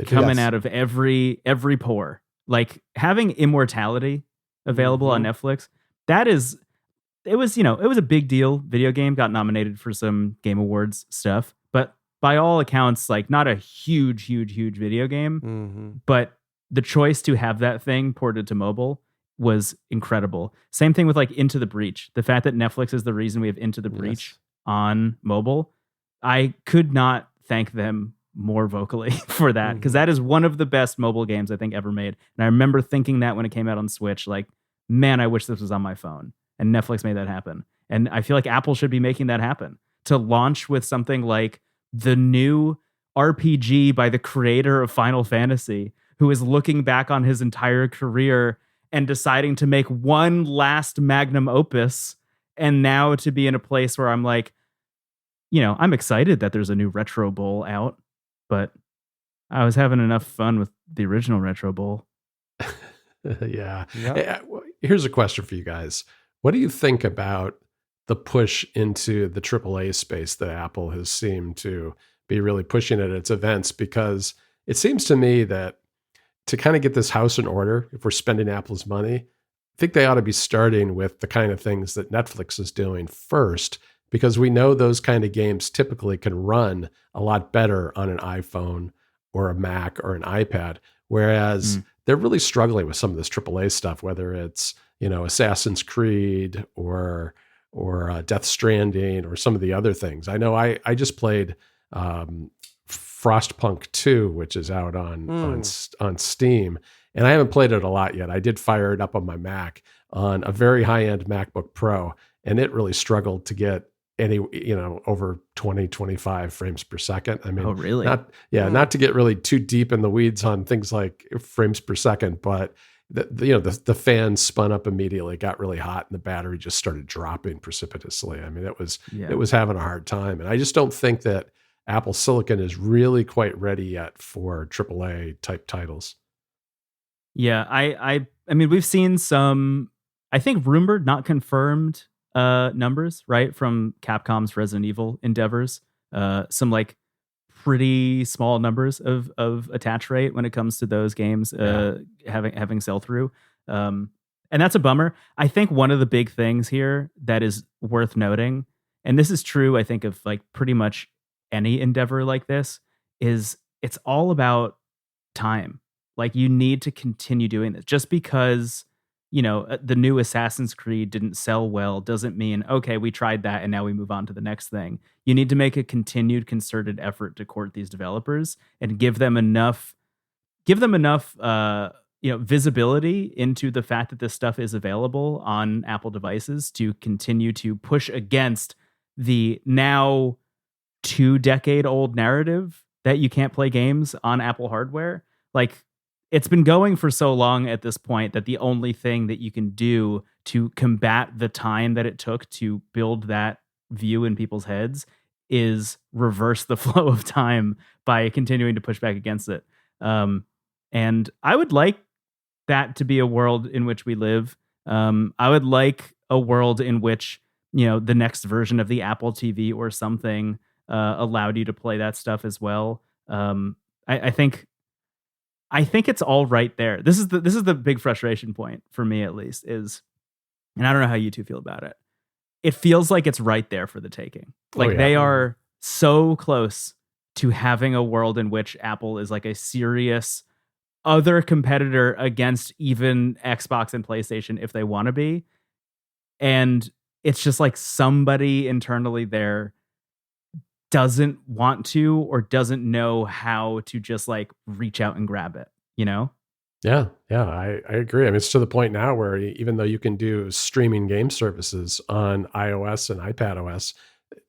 coming out of every pore. Like having Immortality available on Netflix, it was a big deal. Video game got nominated for some Game Awards stuff, but by all accounts, like not a huge video game. But the choice to have that thing ported to mobile was incredible. Same thing with like Into the Breach. The fact that Netflix is the reason we have Into the Breach on mobile, I could not thank them more vocally for that, because that is one of the best mobile games I think ever made. And I remember thinking that when it came out on Switch, like, man, I wish this was on my phone. And Netflix made that happen. And I feel like Apple should be making that happen, to launch with something like the new RPG by the creator of Final Fantasy, who is looking back on his entire career and deciding to make one last magnum opus, and now to be in a place where I'm like, I'm excited that there's a new Retro Bowl out, but I was having enough fun with the original Retro Bowl. Yeah. Here's a question for you guys. What do you think about the push into the AAA space that Apple has seemed to be really pushing at its events? Because it seems to me that to kind of get this house in order, if we're spending Apple's money, I think they ought to be starting with the kind of things that Netflix is doing first, because we know those kind of games typically can run a lot better on an iPhone or a Mac or an iPad, whereas they're really struggling with some of this AAA stuff, whether it's, Assassin's Creed or Death Stranding or some of the other things. I know I just played Frostpunk 2, which is out on Steam, and I haven't played it a lot yet. I did fire it up on my Mac on a very high-end MacBook Pro, and it really struggled to get any, over 20, 25 frames per second. I mean, oh, really? Not to get really too deep in the weeds on things like frames per second, but the fan spun up immediately, got really hot, and the battery just started dropping precipitously. I mean, it was having a hard time. And I just don't think that Apple Silicon is really quite ready yet for AAA type titles. Yeah, I mean, we've seen some, I think, rumored, not confirmed numbers, right, from Capcom's Resident Evil endeavors. Some like pretty small numbers of attach rate when it comes to those games having sell through, and that's a bummer. I think one of the big things here that is worth noting, and this is true, I think, of like pretty much any endeavor like this, is it's all about time. Like, you need to continue doing this. Just because the new Assassin's Creed didn't sell well doesn't mean, okay, we tried that and now we move on to the next thing. You need to make a continued concerted effort to court these developers and give them enough visibility into the fact that this stuff is available on Apple devices to continue to push against the now 2-decade-old narrative that you can't play games on Apple hardware. Like, it's been going for so long at this point that the only thing that you can do to combat the time that it took to build that view in people's heads is reverse the flow of time by continuing to push back against it. And I would like that to be a world in which we live. I would like a world in which, the next version of the Apple TV or something allowed you to play that stuff as well. I think it's all right there. This is the big frustration point for me, at least, is, and I don't know how you two feel about it. It feels like it's right there for the taking. Like, they are so close to having a world in which Apple is like a serious other competitor against even Xbox and PlayStation if they want to be. And it's just like somebody internally there doesn't want to or doesn't know how to just like reach out and grab it, Yeah, I agree. I mean, it's to the point now where even though you can do streaming game services on iOS and iPadOS,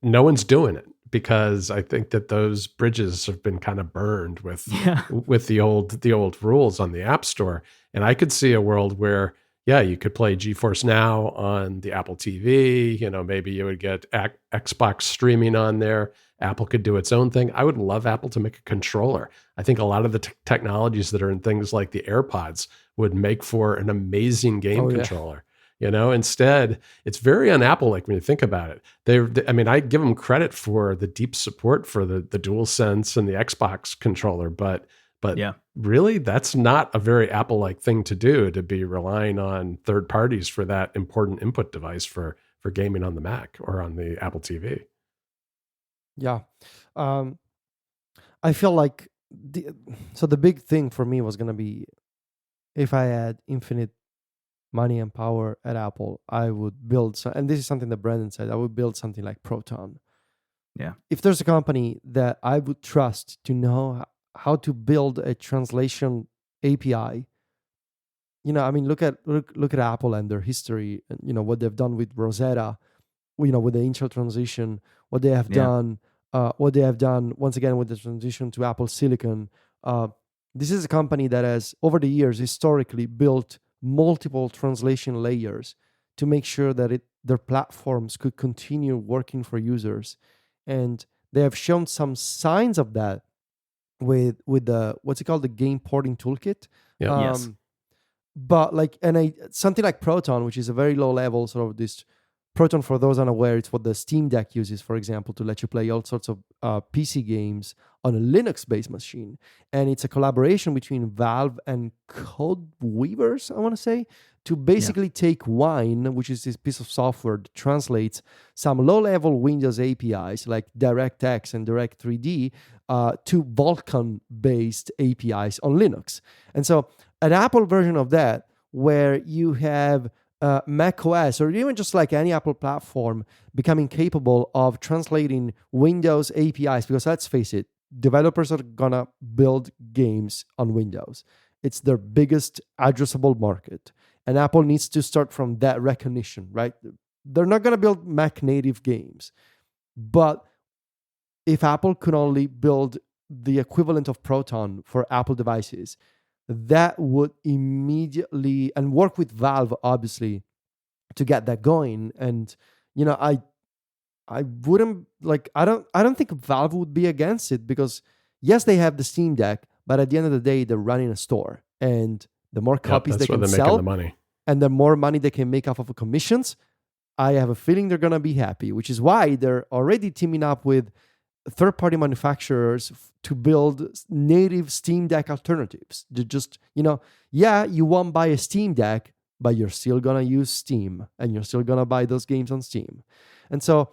no one's doing it, because I think that those bridges have been kind of burned with the old rules on the App Store. And I could see a world where, you could play GeForce Now on the Apple TV. Maybe you would get Xbox streaming on there. Apple could do its own thing. I would love Apple to make a controller. I think a lot of the technologies that are in things like the AirPods would make for an amazing game controller. Instead, it's very un-Apple-like when you think about it. I give them credit for the deep support for the DualSense and the Xbox controller, but really, that's not a very Apple-like thing to do, to be relying on third parties for that important input device for gaming on the Mac or on the Apple TV. Yeah. I feel like the big thing for me was going to be if I had infinite money and power at Apple, I would build and this is something that Brandon said, I would build something like Proton. Yeah. If there's a company that I would trust to know how to build a translation API, I mean, look at Apple and their history, and what they've done with Rosetta, with the Intel transition, what they have done, once again with the transition to Apple Silicon. This is a company that has, over the years, historically built multiple translation layers to make sure that their platforms could continue working for users, and they have shown some signs of that with the what's it called, the game porting toolkit. Yeah. Yes. But something like Proton, which is a very low level sort of this. Proton, for those unaware, it's what the Steam Deck uses, for example, to let you play all sorts of PC games on a Linux-based machine. And it's a collaboration between Valve and Codeweavers, I want to say, to basically take Wine, which is this piece of software that translates some low-level Windows APIs like DirectX and Direct3D to Vulkan-based APIs on Linux. And so an Apple version of that, where you have Mac OS, or even just like any Apple platform, becoming capable of translating Windows APIs, because let's face it, developers are gonna build games on Windows. It's their biggest addressable market, and Apple needs to start from that recognition, right? They're not gonna build Mac native games, but if Apple could only build the equivalent of Proton for Apple devices, that would immediately, and work with Valve obviously to get that going. And I wouldn't I don't think Valve would be against it, because yes, they have the Steam Deck, but at the end of the day, they're running a store, and the more copies they can sell, the money. And the more money they can make off of commissions, I have a feeling they're gonna be happy, which is why they're already teaming up with third-party manufacturers to build native Steam Deck alternatives. To just, you won't buy a Steam Deck, but you're still gonna use Steam, and you're still gonna buy those games on Steam. And so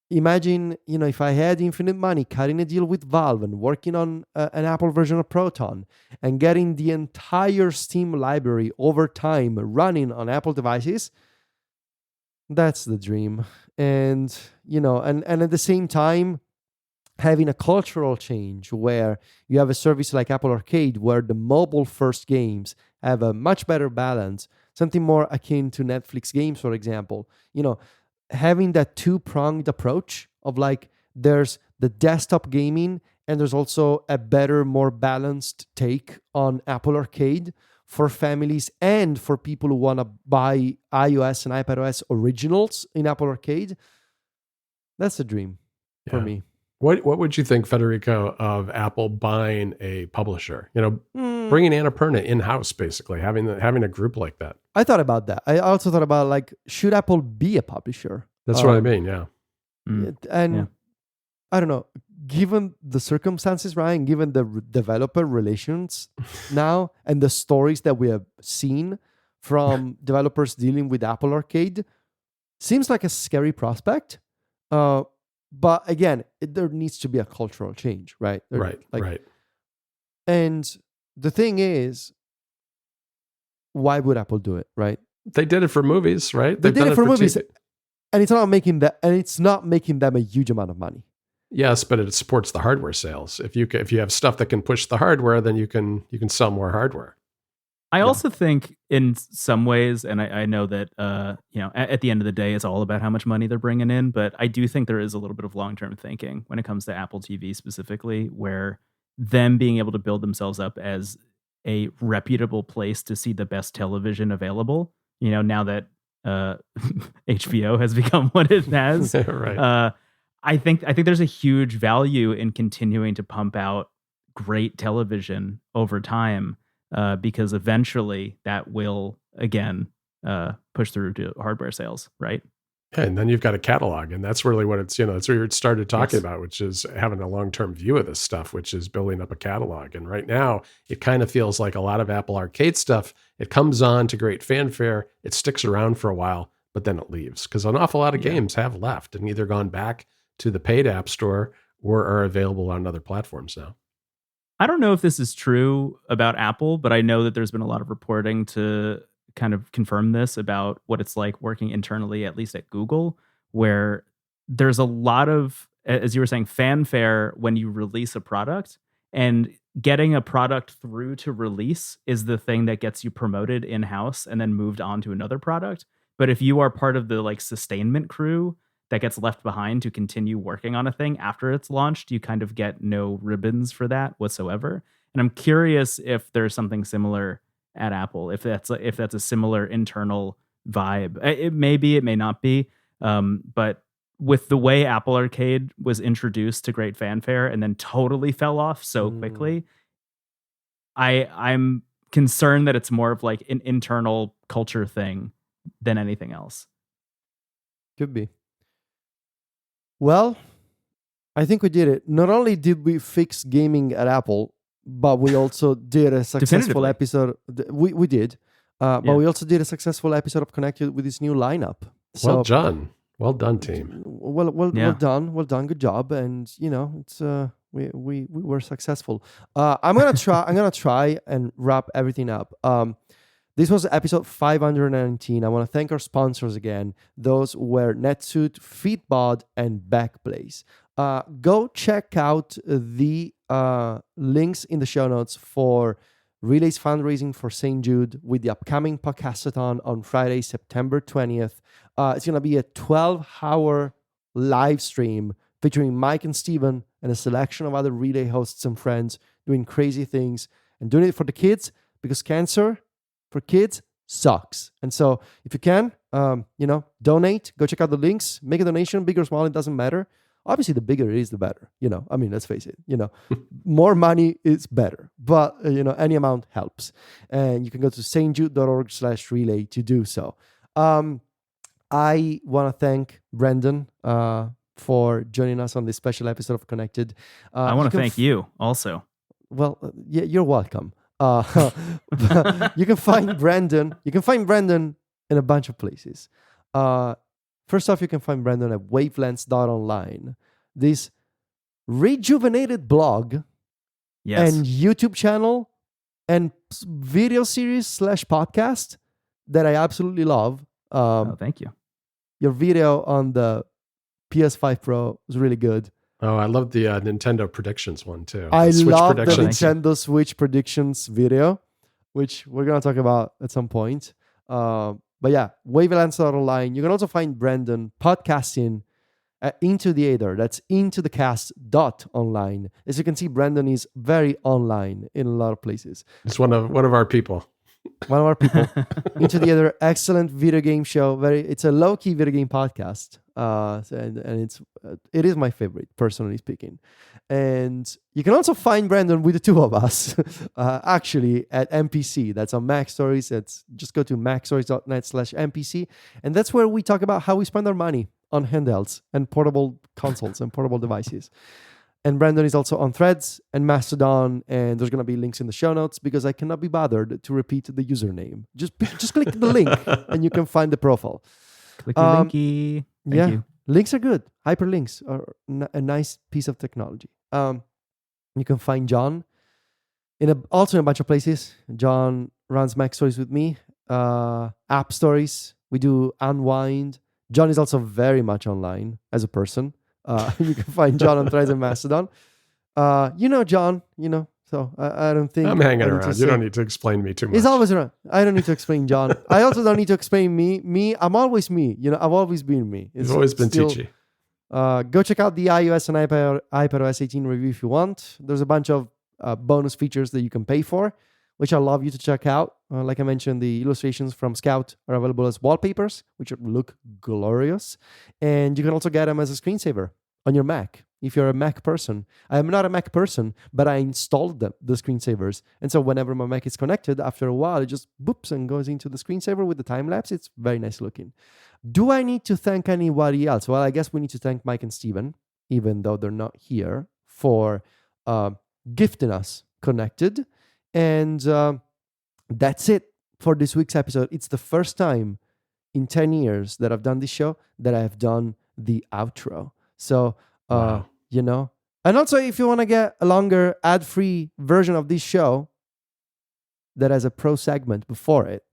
imagine, if I had infinite money, cutting a deal with Valve and working on an Apple version of Proton and getting the entire Steam library over time running on Apple devices. That's the dream. And, and at the same time, having a cultural change where you have a service like Apple Arcade, where the mobile first games have a much better balance, something more akin to Netflix games, for example. Having that two-pronged approach of there's the desktop gaming, and there's also a better, more balanced take on Apple Arcade for families and for people who want to buy iOS and iPadOS originals in Apple Arcade. That's a dream for me. What would you think, Federico, of Apple buying a publisher? Bringing Annapurna in-house, basically, having a group like that. I thought about that. I also thought about should Apple be a publisher? That's what I mean. Yeah. And I don't know. Given the circumstances, Ryan, given the developer relations now and the stories that we have seen from developers dealing with Apple Arcade, seems like a scary prospect. But again, there needs to be a cultural change, right? Right. And the thing is, why would Apple do it, right? They did it for movies, right? They did it for movies, and it's not making them a huge amount of money. Yes, but it supports the hardware sales. If you have stuff that can push the hardware, then you can sell more hardware. I also think in some ways, and I know that, at the end of the day, it's all about how much money they're bringing in, but I do think there is a little bit of long-term thinking when it comes to Apple TV specifically, where them being able to build themselves up as a reputable place to see the best television available, now that HBO has become what it has. Right. I think there's a huge value in continuing to pump out great television over time. Because eventually that will, again, push through to hardware sales, right? And then you've got a catalog, and that's really what it's, that's what you started talking about, which is having a long-term view of this stuff, which is building up a catalog. And right now, it kind of feels like a lot of Apple Arcade stuff, it comes on to great fanfare, it sticks around for a while, but then it leaves. Because an awful lot of games have left and either gone back to the paid app store or are available on other platforms now. I don't know if this is true about Apple, but I know that there's been a lot of reporting to kind of confirm this about what it's like working internally, at least at Google, where there's a lot of, as you were saying, fanfare when you release a product, and getting a product through to release is the thing that gets you promoted in-house and then moved on to another product. But if you are part of the like sustainment crew that gets left behind to continue working on a thing after it's launched, you kind of get no ribbons for that whatsoever. And I'm curious if there's something similar at Apple, if that's a similar internal vibe. It may be, it may not be. But with the way Apple Arcade was introduced to great fanfare and then totally fell off so quickly, I'm concerned that it's more of like an internal culture thing than anything else. Could be. Well, I think we did it. Not only did we fix gaming at Apple, but we also did a successful episode. We did. But we also did a successful episode of Connected with this new lineup. So, well done. Well done, team. Well done. Well done. Good job. And it's we were successful. I'm gonna try and wrap everything up. This was episode 519. I want to thank our sponsors again. Those were NetSuite, Feedbod, and Backblaze. Go check out the links in the show notes for Relay's fundraising for St. Jude with the upcoming podcastathon on Friday, September 20th. It's going to be a 12-hour live stream featuring Mike and Steven and a selection of other Relay hosts and friends doing crazy things and doing it for the kids, because cancer for kids sucks. And so if you can, donate, go check out the links, make a donation, big or small, it doesn't matter. Obviously, the bigger it is, the better. Let's face it. More money is better, but any amount helps. And you can go to stjude.org/relay to do so. I want to thank Brendan for joining us on this special episode of Connected. I want to thank you also. Well, yeah, you're welcome. You can find Brendan. You can find Brendan in a bunch of places. First off, you can find Brendan at wavelengths.online. This rejuvenated blog and YouTube channel and video series /podcast that I absolutely love. Thank you. Your video on the PS5 Pro was really good. Oh, I love the Nintendo predictions one too. I love the Nintendo Switch predictions video, which we're going to talk about at some point. But yeah, wavelengths.online. You can also find Brendan podcasting at Into the Aether. That's intothecast.online. As you can see, Brendan is very online in a lot of places. It's one of our people. One of our people. Into the Aether, excellent video game show. It's a low-key video game podcast. And it is my favorite, personally speaking. And you can also find Brendan with the two of us, actually, at MPC. That's on Mac Stories. Just go to macstories.net/MPC. And that's where we talk about how we spend our money on handhelds and portable consoles and portable devices. And Brendan is also on Threads and Mastodon. And there's going to be links in the show notes because I cannot be bothered to repeat the username. Just click the link and you can find the profile. Clicky linky. Thank you. Links are good. Hyperlinks are a nice piece of technology. You can find John also in a bunch of places. John runs Mac Stories with me. App Stories. We do Unwind. John is also very much online as a person. You can find John on Threads and Mastodon. John, so I don't think... I'm hanging around. You don't need to explain me too much. He's always around. I don't need to explain John. I also don't need to explain me. I'm always me. I've always been me. You've always been Tichy. Go check out the iOS and iPadOS 18 review if you want. There's a bunch of bonus features that you can pay for, which I'd love you to check out. Like I mentioned, the illustrations from Scout are available as wallpapers, which look glorious. And you can also get them as a screensaver on your Mac. If you're a Mac person. I am not a Mac person, but I installed the screensavers. And so whenever my Mac is connected, after a while, it just boops and goes into the screensaver with the time lapse. It's very nice looking. Do I need to thank anybody else? Well, I guess we need to thank Mike and Steven, even though they're not here, for gifting us Connected. And that's it for this week's episode. It's the first time in 10 years that I've done this show that I have done the outro. So... Wow. And also if you want to get a longer ad-free version of this show that has a pro segment before it,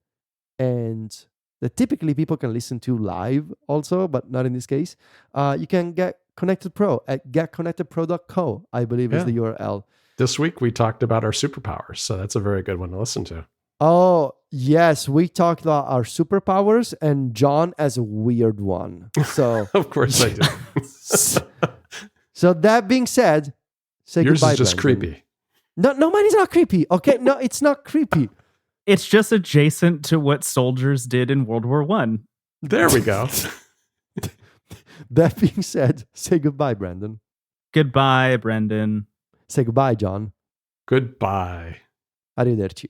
and that typically people can listen to live also, but not in this case, you can get Connected Pro at getconnectedpro.co, I believe is the URL. This week we talked about our superpowers, so that's a very good one to listen to. Oh, yes. We talked about our superpowers, and John has a weird one. So, Of course I do. so that being said, say Yours goodbye, is just Brandon. creepy. No, mine is not creepy. Okay, no, it's not creepy. It's just adjacent to what soldiers did in World War One. There we go. That being said, say goodbye, Brandon. Goodbye, Brendan. Say goodbye, John. Goodbye. Arrivederci.